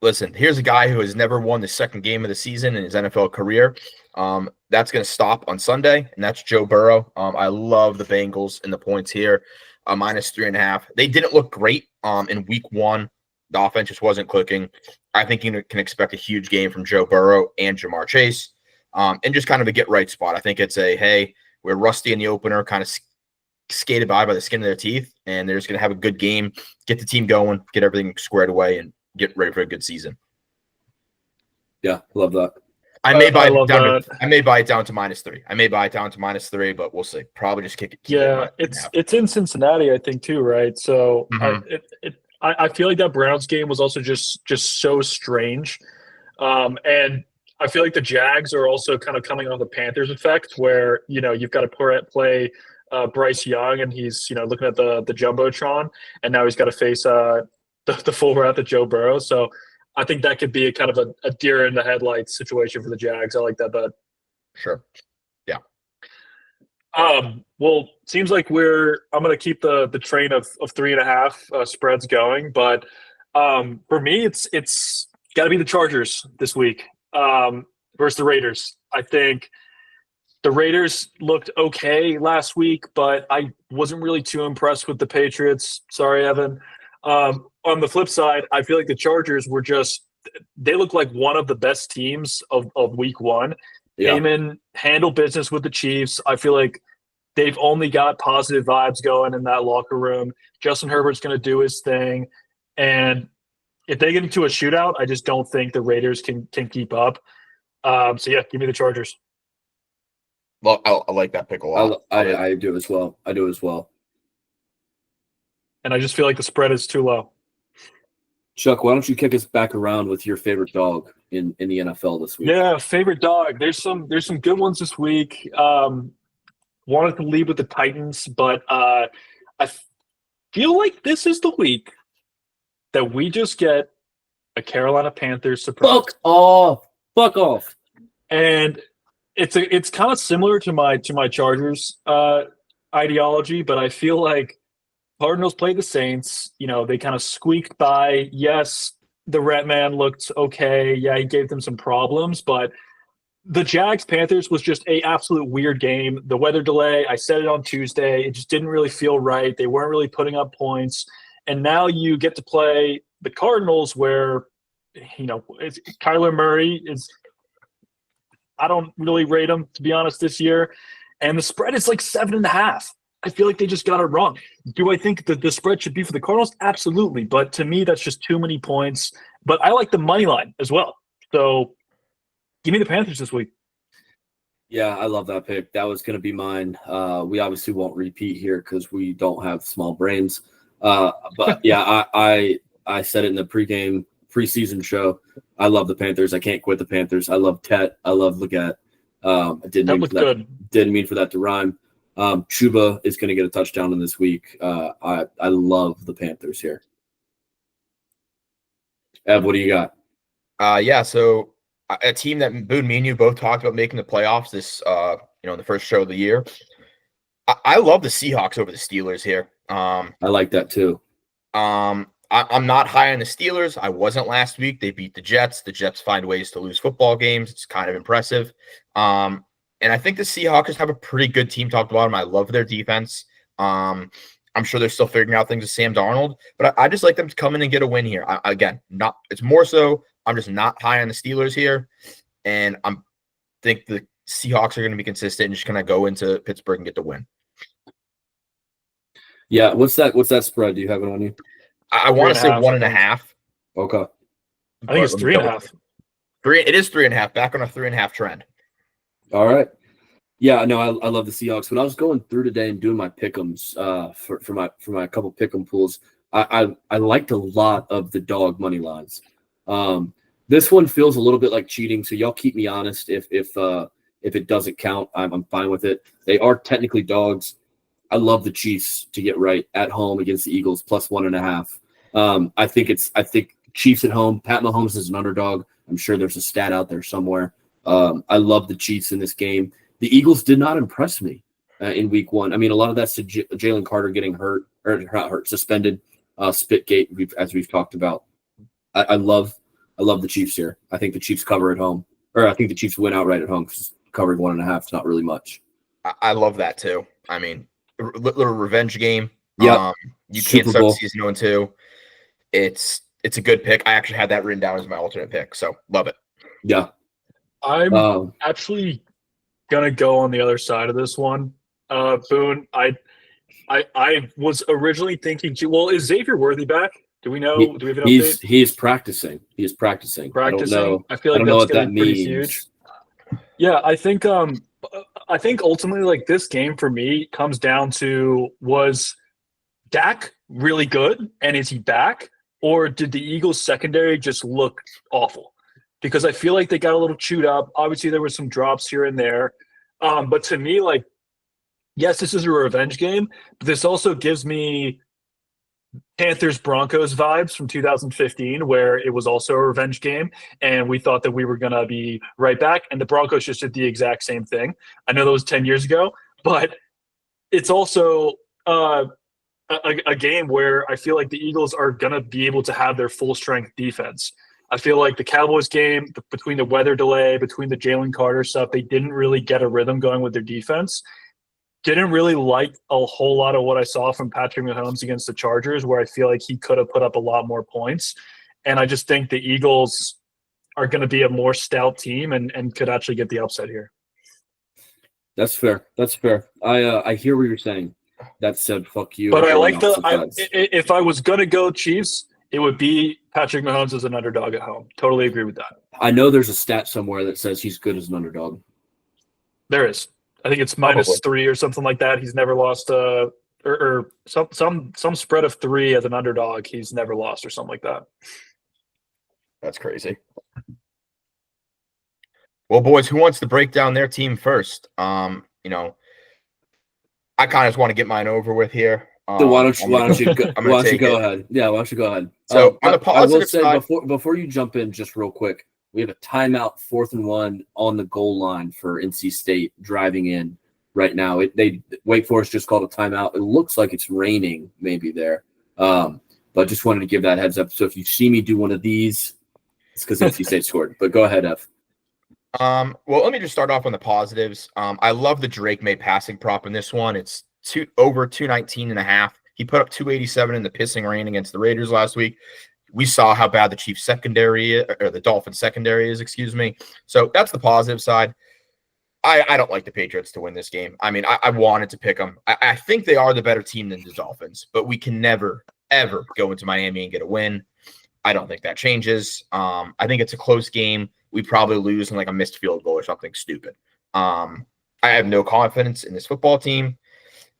Listen, here's a guy who has never won the second game of the season in his NFL career. That's going to stop on Sunday, and that's Joe Burrow. I love the Bengals and the points here, -3.5. They didn't look great in week 1. The offense just wasn't clicking. I think you can expect a huge game from Joe Burrow and Jamar Chase, and just kind of a get-right spot. I think it's hey, we're rusty in the opener, kind of skated by the skin of their teeth, and they're just going to have a good game, get the team going, get everything squared away, and get ready for a good season. Yeah, love that. I may buy it down to -3. I may buy it down to -3, but we'll see. Probably just kick it. Yeah, it's in Cincinnati, I think, too, right? So I feel like that Browns game was also just so strange, and I feel like the Jags are also kind of coming on the Panthers effect, where you've got to play Bryce Young, and he's looking at the jumbotron, and now he's got to face the full wrath of Joe Burrow. So I think that could be a kind of a deer in the headlights situation for the Jags. I like that bet. Sure. Yeah. Well, seems like I'm going to keep the train of 3.5 spreads going, but for me, it's got to be the Chargers this week versus the Raiders. I think the Raiders looked okay last week, but I wasn't really too impressed with the Patriots. Sorry, Evan. On the flip side, I feel like the Chargers they look like one of the best teams of week 1. Yeah. Came in, handled business with the Chiefs. I feel like they've only got positive vibes going in that locker room. Justin Herbert's going to do his thing. And if they get into a shootout, I just don't think the Raiders can keep up. So, yeah, give me the Chargers. Well, I like that pick a lot. I do as well. And I just feel like the spread is too low. Chuck, why don't you kick us back around with your favorite dog in the NFL this week? Yeah, favorite dog. There's some good ones this week. Wanted to lead with the Titans, but I feel like this is the week that we just get a Carolina Panthers surprise. Fuck off. And it's kind of similar to my Chargers ideology, but I feel like Cardinals played the Saints. They kind of squeaked by. Yes, the Rat Man looked okay. Yeah, he gave them some problems, but the Jags-Panthers was just a absolute weird game. The weather delay, I said it on Tuesday, it just didn't really feel right. They weren't really putting up points. And now you get to play the Cardinals where, Kyler Murray is – I don't really rate him, to be honest, this year. And the spread is like 7.5. I feel like they just got it wrong. Do I think that the spread should be for the Cardinals? Absolutely. But to me, that's just too many points. But I like the money line as well. So give me the Panthers this week. Yeah, I love that pick. That was going to be mine. We obviously won't repeat here because we don't have small brains. But yeah, I said it in the preseason show. I love the Panthers. I can't quit the Panthers. I love Tet. I love Leggett. Didn't mean for that to rhyme. Chuba is going to get a touchdown in this week. I love the Panthers here. Ev, what do you got? So a team that Boone, me and you both talked about making the playoffs this, in the first show of the year. I love the Seahawks over the Steelers here. I like that too. I'm not high on the Steelers. I wasn't last week. They beat the Jets. The Jets find ways to lose football games. It's kind of impressive. And I think the Seahawks have a pretty good team top to bottom. I love their defense. I'm sure they're still figuring out things with Sam Darnold, but I just like them to come in and get a win here. It's more so I'm just not high on the Steelers here, and I think the Seahawks are going to be consistent and just going to go into Pittsburgh and get the win. Yeah, what's that spread? Do you have it on you? I want to say 1.5. Okay. I think it's 3.5. It is 3.5. Back on a 3.5 trend. All right. Yeah, no, I love the Seahawks. When I was going through today and doing my pick'ems for my couple pick'em pools, I liked a lot of the dog money lines. This one feels a little bit like cheating, so y'all keep me honest. If it doesn't count, I'm fine with it. They are technically dogs. I love the Chiefs to get right at home against the Eagles plus 1.5. I think Chiefs at home. Pat Mahomes is an underdog. I'm sure there's a stat out there somewhere. I love the Chiefs in this game. The Eagles did not impress me in week 1. I mean, a lot of that's to Jalen Carter getting hurt, or not hurt, suspended, Spitgate, as we've talked about. I love the Chiefs here. I think the Chiefs cover at home, or I think the Chiefs win outright at home because covering 1.5 is not really much. I love that too. I mean, little revenge game. Yeah, you can't start season 0-2. It's a good pick. I actually had that written down as my alternate pick, so love it. Yeah, I'm actually gonna go on the other side of this one. Boone, I was originally thinking, well, is Xavier Worthy back? Do we know? Do we have an update? He is practicing. He is practicing. I don't know. I feel like that's going to be pretty huge. Yeah, I think ultimately, like, this game for me comes down to, was Dak really good, and is he back, or did the Eagles secondary just look awful? Because I feel like they got a little chewed up. Obviously, there were some drops here and there, but to me, like, yes, this is a revenge game, but this also gives me Panthers-Broncos vibes from 2015, where it was also a revenge game, and we thought that we were going to be right back, and the Broncos just did the exact same thing. I know that was 10 years ago, but it's also a game where I feel like the Eagles are going to be able to have their full-strength defense. I feel like the Cowboys game, between the weather delay, between the Jalen Carter stuff, they didn't really get a rhythm going with their defense. Didn't really like a whole lot of what I saw from Patrick Mahomes against the Chargers, where I feel like he could have put up a lot more points. And I just think the Eagles are going to be a more stout team and could actually get the upset here. That's fair. That's fair. I hear what you're saying. That said, fuck you. But I like if I was going to go Chiefs, it would be Patrick Mahomes as an underdog at home. Totally agree with that. I know there's a stat somewhere that says he's good as an underdog. There is. I think it's -3 or something like that. He's never lost or some spread of 3 as an underdog. He's never lost or something like that. That's crazy. Well, boys, who wants to break down their team first? I kind of just want to get mine over with here. So why don't you go ahead? Yeah, why don't you go ahead? So on the positive side, before you jump in, just real quick. We have a timeout, 4th and 1 on the goal line for NC State driving in right now. Wake Forest just called a timeout. It looks like it's raining maybe there, but just wanted to give that heads up. So if you see me do one of these, it's because NC State scored. But go ahead, F. Well, let me just start off on the positives. I love the Drake May passing prop in this one. It's over 219.5. He put up 287 in the pissing rain against the Raiders last week. We saw how bad the Chiefs secondary or the Dolphins secondary is, excuse me. So that's the positive side. I don't like the Patriots to win this game. I mean, I wanted to pick them. I think they are the better team than the Dolphins, but we can never, ever go into Miami and get a win. I don't think that changes. I think it's a close game. We probably lose in like a missed field goal or something stupid. I have no confidence in this football team,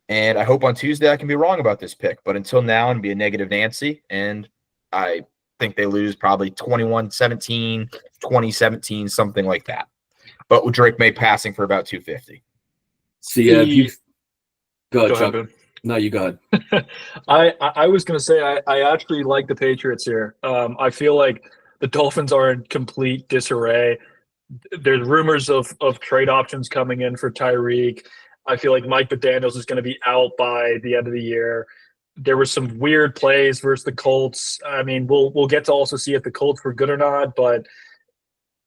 and I hope on Tuesday I can be wrong about this pick. But until now, I'm be a negative Nancy, and I think they lose probably 21-17, 20-17, something like that. But with Drake May passing for about 250. See, go ahead, Chuck. No, you go ahead. I was going to say I actually like the Patriots here. I feel like the Dolphins are in complete disarray. There's rumors of trade options coming in for Tyreek. I feel like Mike McDaniels is going to be out by the end of the year. There were some weird plays versus the Colts. I mean, we'll get to also see if the Colts were good or not. But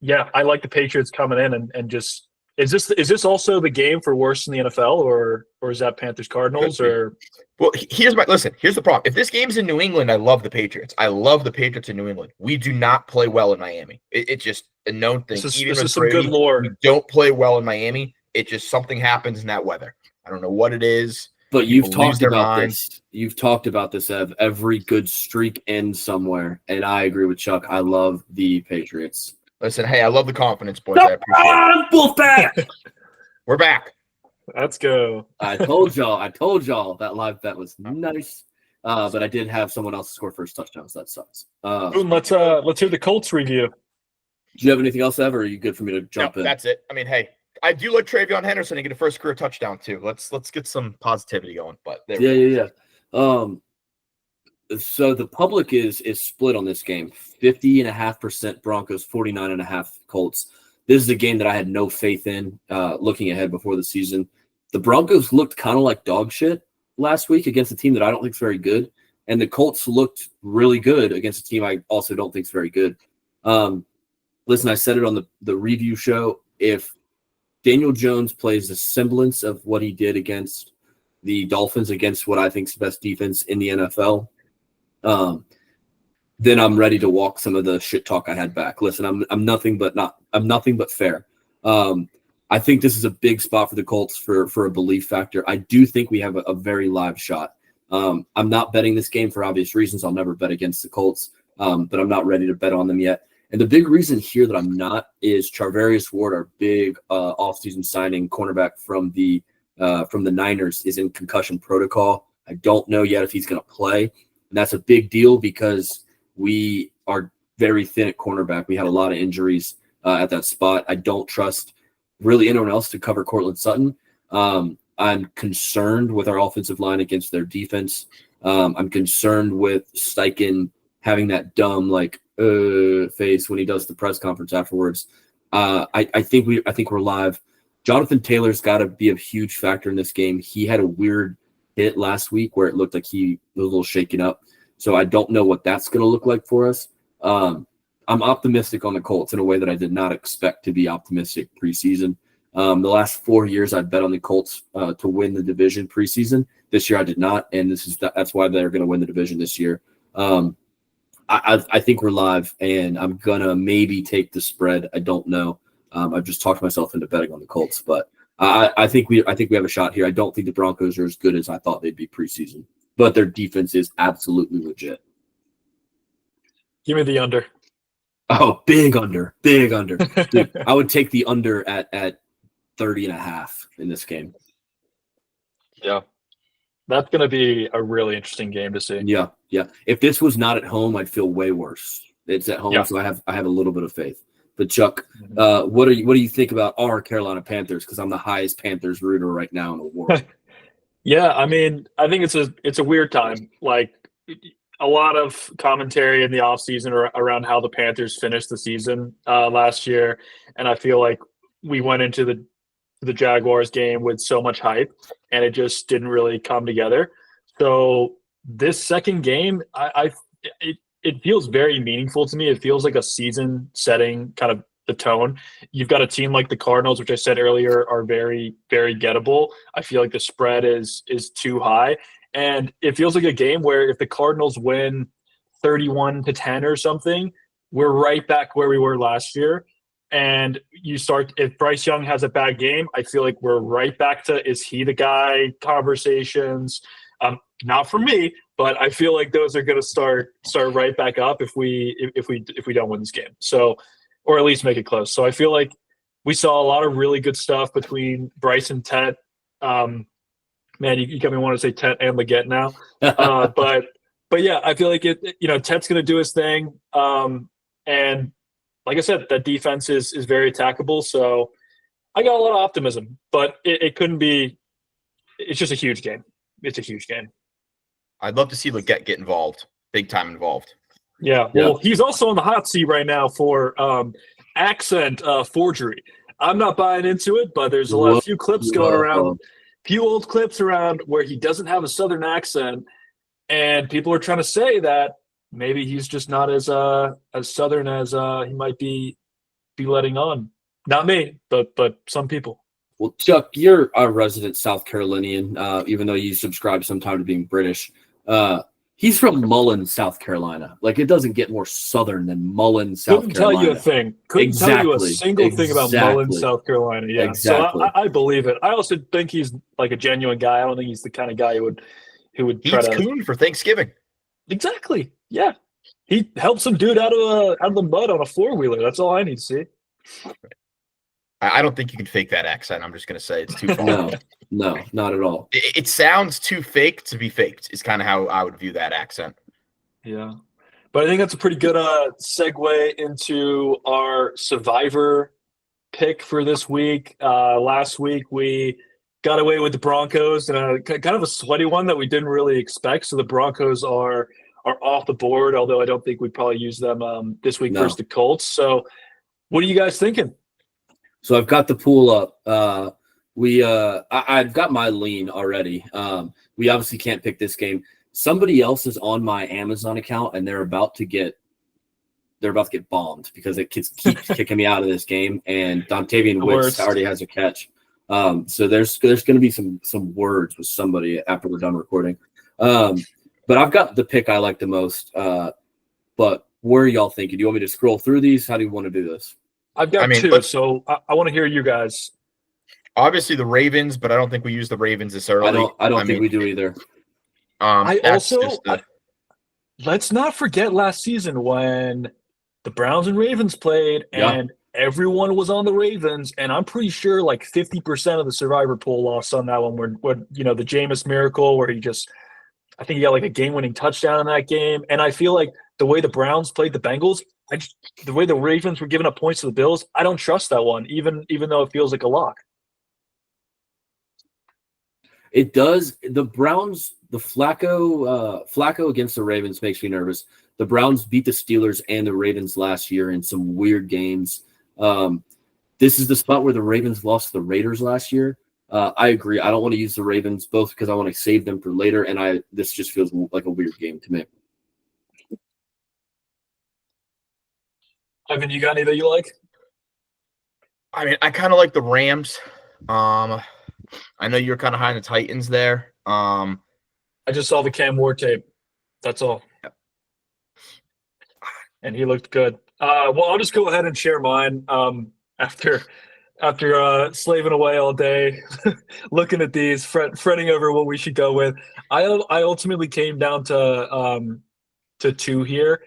yeah, I like the Patriots coming in and just is this also the game for worse in the NFL or is that Panthers Cardinals or? Well, here's the problem. If this game's in New England, I love the Patriots. I love the Patriots in New England. We do not play well in Miami. It's just a known thing. This is some good lore. We don't play well in Miami. It just something happens in that weather. I don't know what it is. But you've talked about this. You've talked about this, Ev. Every good streak ends somewhere, and I agree with Chuck. I love the Patriots. Listen, hey, I love the confidence, boys. I appreciate it. Both back. We're back. Let's go. I told y'all that live bet was nice. But I did have someone else score first touchdowns. So that sucks. Let's hear the Colts review. Do you have anything else, Ev, or are you good for me to jump in? That's it. I mean, hey, I do like Travion Henderson to get a first career touchdown too. Let's get some positivity going. But yeah. So the public is split on this game. 50.5% Broncos, 49.5% Colts. This is a game that I had no faith in looking ahead before the season. The Broncos looked kind of like dog shit last week against a team that I don't think is very good. And the Colts looked really good against a team I also don't think is very good. Listen, I said it on the review show. If Daniel Jones plays a semblance of what he did against the Dolphins, against what I think is the best defense in the NFL, then I'm ready to walk some of the shit talk I had back. Listen, I'm nothing but fair. I think this is a big spot for the Colts for a belief factor. I do think we have a very live shot. I'm not betting this game for obvious reasons. I'll never bet against the Colts, but I'm not ready to bet on them yet. And the big reason here that I'm not is Charvarius Ward, our big offseason signing cornerback from the Niners, is in concussion protocol. I don't know yet if he's going to play. And that's a big deal because we are very thin at cornerback. We had a lot of injuries at that spot. I don't trust really anyone else to cover Cortland Sutton. I'm concerned with our offensive line against their defense. I'm concerned with Steichen having that dumb face when he does the press conference afterwards. I think we're live. Jonathan Taylor's got to be a huge factor in this game. He had a weird hit last week where it looked like he was a little shaken up. So I don't know what that's going to look like for us. I'm optimistic on the Colts in a way that I did not expect to be optimistic preseason. The last 4 years I've bet on the Colts to win the division preseason. This year I did not, and that's why they're going to win the division this year. I think we're live, and I'm gonna maybe take the spread. I don't know. I've just talked myself into betting on the Colts, but I think we have a shot here. I don't think the Broncos are as good as I thought they'd be preseason, but their defense is absolutely legit. Give me the under. Oh, big under. Dude, I would take the under at 30.5 in this game. Yeah. That's going to be a really interesting game to see. Yeah. If this was not at home, I'd feel way worse. It's at home, so I have a little bit of faith. But Chuck, what do you think about our Carolina Panthers? Because I'm the highest Panthers rooter right now in the world. Yeah, I mean, I think it's a weird time. Like a lot of commentary in the offseason around how the Panthers finished the season last year, and I feel like we went into the Jaguars game with so much hype, and it just didn't really come together. So this second game, it feels very meaningful to me. It feels like a season-setting kind of the tone. You've got a team like the Cardinals, which I said earlier are very, very gettable. I feel like the spread is too high, and it feels like a game where if the Cardinals win 31-10 or something, we're right back where we were last year. And if Bryce Young has a bad game, I feel like we're right back to, is he the guy conversations. Not for me, but I feel like those are going to start right back up if we don't win this game. So, or at least make it close. So I feel like we saw a lot of really good stuff between Bryce and Tet. Man, you got me want to say Tet and Leggett now. But yeah, I feel like Tet's going to do his thing. And like I said, that defense is very attackable. So I got a lot of optimism, but it couldn't be. It's just a huge game. It's a huge game. I'd love to see Leggett get involved, big time involved. Yeah. Well, he's also on the hot seat right now for accent forgery. I'm not buying into it, but there's a few clips going around, few old clips around where he doesn't have a Southern accent, and people are trying to say that maybe he's just not as Southern as he might be letting on. Not me, but some people. Well, Chuck, you're a resident South Carolinian, even though you subscribe sometime to being British. He's from Mullen, South Carolina. Like, it doesn't get more Southern than Mullen, South Carolina. Couldn't tell you a thing. Couldn't tell you a single thing about Mullen, South Carolina. Yeah, exactly. So I believe it. I also think he's like a genuine guy. I don't think he's the kind of guy who would try to coon for Thanksgiving. Exactly. Yeah. He helped some dude out of the mud on a four-wheeler. That's all I need to see. I don't think you can fake that accent. I'm just going to say it's too far. No, not at all. It sounds too fake to be faked is kind of how I would view that accent. Yeah. But I think that's a pretty good segue into our Survivor pick for this week. Last week, we got away with the Broncos, and kind of a sweaty one that we didn't really expect. So the Broncos are are off the board, although I don't think we'd probably use them this week versus the Colts. So what are you guys thinking? So I've got the pool up. I've got my lean already. We obviously can't pick this game. Somebody else is on my Amazon account, and they're about to get bombed because it keeps kicking me out of this game. And Dontavian Wicks already has a catch. So there's going to be some words with somebody after we're done recording. But I've got the pick I like the most. But where are y'all thinking? Do you want me to scroll through these? How do you want to do this? I've got two, so I want to hear you guys. Obviously the Ravens, but I don't think we use the Ravens this early. I don't think we do either. Let's not forget last season when the Browns and Ravens played, and everyone was on the Ravens, and I'm pretty sure like 50% of the survivor pool lost on that one. Where the Jameis miracle, where I think he got like a game-winning touchdown in that game, and I feel like the way the Browns played the Bengals, the way the Ravens were giving up points to the Bills, I don't trust that one, even though it feels like a lock. It does. The Browns, the Flacco against the Ravens makes me nervous. The Browns beat the Steelers and the Ravens last year in some weird games. This is the spot where the Ravens lost to the Raiders last year. I agree. I don't want to use the Ravens, both because I want to save them for later, and this just feels like a weird game to me. Ivan, you got any that you like? I mean, I kind of like the Rams. I know you're kind of high on the Titans there. I just saw the Cam Ward tape. That's all. Yep. And he looked good. Well, I'll just go ahead and share mine. After slaving away all day, looking at these, fretting over what we should go with, I ultimately came down to two here.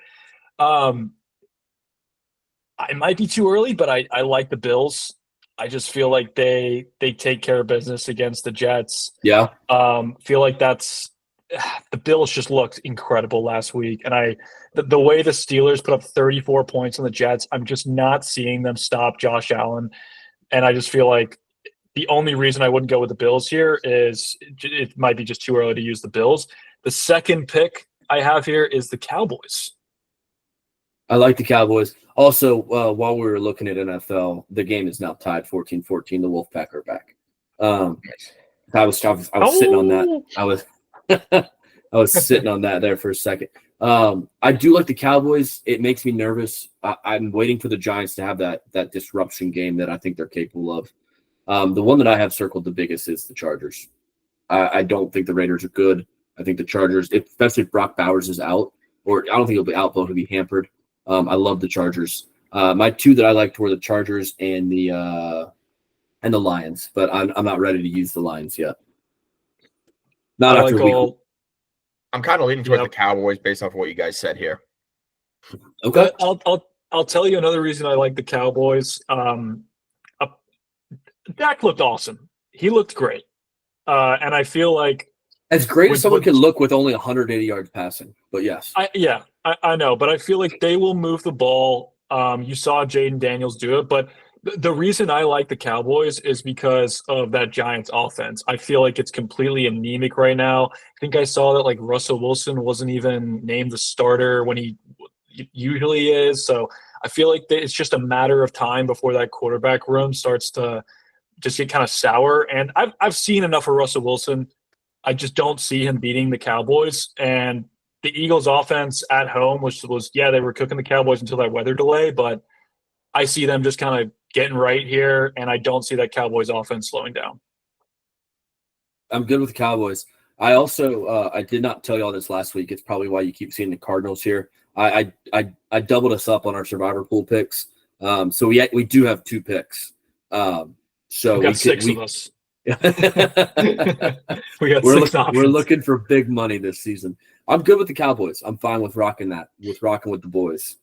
It might be too early, but I like the Bills. I just feel like they take care of business against the Jets. Yeah. Feel like the Bills just looked incredible last week. And the way the Steelers put up 34 points on the Jets, I'm just not seeing them stop Josh Allen. And I just feel like the only reason I wouldn't go with the Bills here is it might be just too early to use the Bills. The second pick I have here is the Cowboys. I like the Cowboys. Also, while we were looking at NFL, the game is now tied 14-14. The Wolfpack are back. I was sitting on that. I was sitting on that there for a second. I do like the Cowboys. It makes me nervous. I'm waiting for the Giants to have that disruption game that I think they're capable of. The one that I have circled the biggest is the Chargers. I don't think the Raiders are good. I think the Chargers, especially if Brock Bowers is out, or I don't think he'll be out, but he'll be hampered. I love the Chargers. My two that I liked were the Chargers and the Lions, but I'm not ready to use the Lions yet. Not after week. I'm kind of leaning towards the Cowboys based off of what you guys said here. Okay. I'll tell you another reason I like the Cowboys. Dak looked awesome. He looked great. And I feel like as great as someone can look with only 180 yards passing, but yes. I know, but I feel like they will move the ball. You saw Jaden Daniels do it, but the reason I like the Cowboys is because of that Giants offense. I feel like it's completely anemic right now. I think I saw that like Russell Wilson wasn't even named the starter when he usually is. So I feel like it's just a matter of time before that quarterback room starts to just get kind of sour. And I've seen enough of Russell Wilson. I just don't see him beating the Cowboys. And the Eagles offense at home, which was, they were cooking the Cowboys until that weather delay, but I see them just kind of getting right here, and I don't see that Cowboys offense slowing down. I'm good with the Cowboys. I also I did not tell you all this last week. It's probably why you keep seeing the Cardinals here. I doubled us up on our survivor pool picks. So we do have two picks. So we got six of us. We're looking for big money this season. I'm good with the Cowboys. I'm fine with rocking with the boys.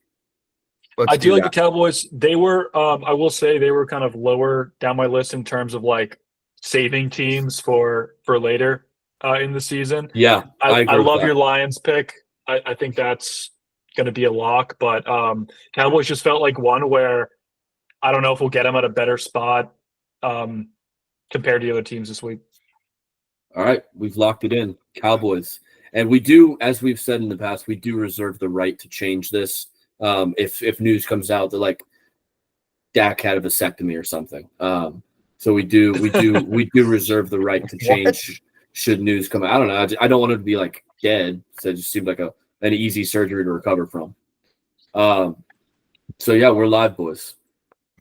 I do like the Cowboys. They were, I will say, they were kind of lower down my list in terms of like saving teams for later in the season. Yeah, I love your Lions pick. I think that's going to be a lock. But Cowboys just felt like one where I don't know if we'll get them at a better spot compared to the other teams this week. All right, we've locked it in. Cowboys. And we do, as we've said in the past, we do reserve the right to change this. If news comes out that like Dak had a vasectomy or something. So we do reserve the right to change should news come out. I don't know. I don't want it to be like dead. So it just seemed like an easy surgery to recover from. So yeah, we're live, boys.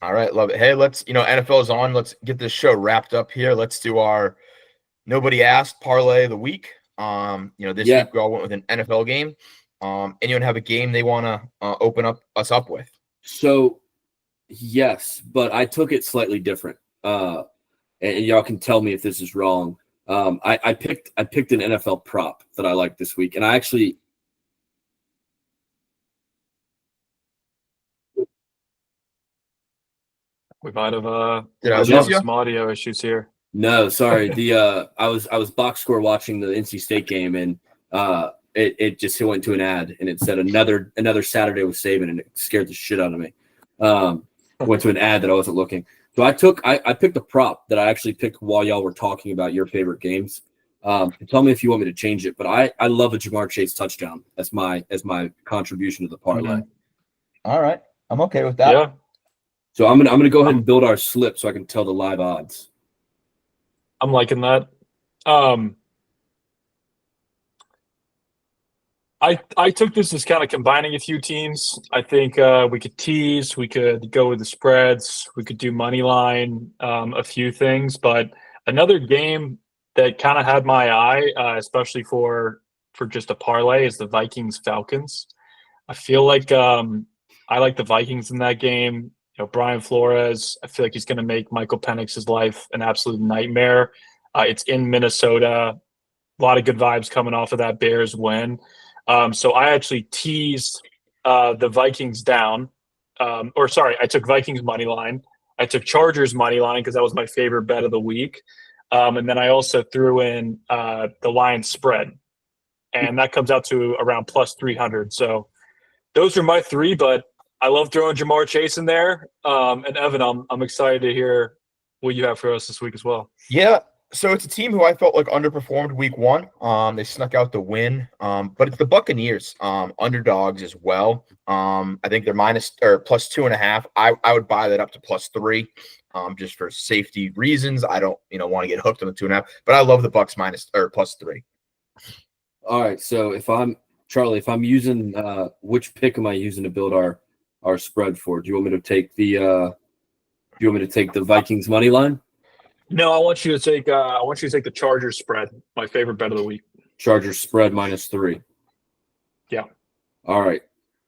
All right, love it. Hey, let's, NFL is on. Let's get this show wrapped up here. Let's do our Nobody Asked Parlay of the week. This week we all went with an NFL game. Anyone have a game they want to open us up with? So yes, but I took it slightly different. And y'all can tell me if this is wrong. I picked an NFL prop that I liked this week, and I actually we might have some audio issues here. No, sorry. I was box score watching the NC State game, and it just went to an ad, and it said another Saturday with Saban, and it scared the shit out of me. Went to an ad that I wasn't looking. So I picked a prop that I actually picked while y'all were talking about your favorite games. Tell me if you want me to change it, but I love a Jamar Chase touchdown as my contribution to the parlay. Mm-hmm. All right, I'm okay with that. Yeah. So I'm gonna go ahead and build our slip so I can tell the live odds. I'm liking that. I took this as kind of combining a few teams. I think we could tease, we could go with the spreads, we could do money line, a few things. But another game that kind of had my eye, especially for just a parlay, is the Vikings-Falcons. I feel like I like the Vikings in that game. Brian Flores, I feel like he's going to make Michael Penix's life an absolute nightmare. It's in Minnesota. A lot of good vibes coming off of that Bears win. So I actually teased the Vikings down. I took Vikings money line. I took Chargers money line because that was my favorite bet of the week. And then I also threw in the Lions spread. And that comes out to around plus 300. So those are my three, but I love throwing Jamar Chase in there. And Evan, I'm excited to hear what you have for us this week as well. Yeah. So it's a team who I felt like underperformed week one. They snuck out the win. But it's the Buccaneers, underdogs as well. I think they're plus 2.5. I would buy that up to plus 3, just for safety reasons. I don't, want to get hooked on the 2.5, but I love the Bucs plus 3. All right. So if I'm using which pick am I using to build our spread for? Do you want me to take the Vikings money line? No, I want you to take the Chargers spread, my favorite bet of the week. Chargers spread -3. Yeah. All right.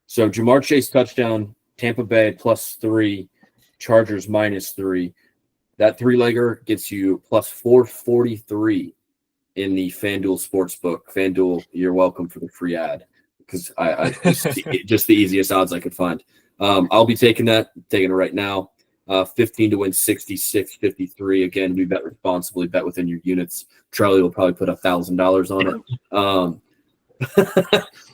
So Jamar Chase touchdown, Tampa Bay +3, Chargers -3. That 3-legger gets you plus 443 in the FanDuel Sportsbook. FanDuel, you're welcome for the free ad because I just the easiest odds I could find. I'll be taking it right now. 15 to win 66.53. Again, we bet responsibly, bet within your units. Charlie will probably put $1,000 on it.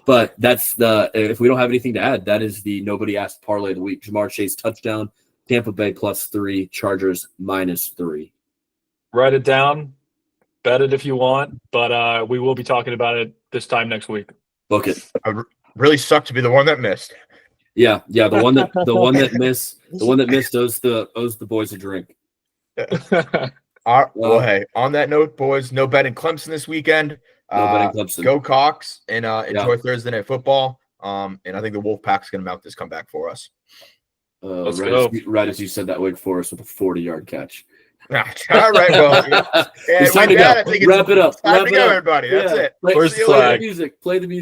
But that's if we don't have anything to add, that is the Nobody Asked Parlay of the week. Jamar Chase touchdown, Tampa Bay +3, Chargers -3. Write it down, bet it if you want, but we will be talking about it this time next week. Book it. I really suck to be the one that missed. Yeah. The one that missed owes the boys a drink. All right. Well, hey, on that note, boys, no betting Clemson this weekend. No betting Clemson. Go Cox and enjoy Thursday Night Football. And I think the Wolfpack's going to mount this comeback for us. Right as you said that, Wake Forest with a 40-yard catch. All right. Well, it's time to go. Wrap it up. Time to go, everybody. That's it. Where's the flag? Play the music.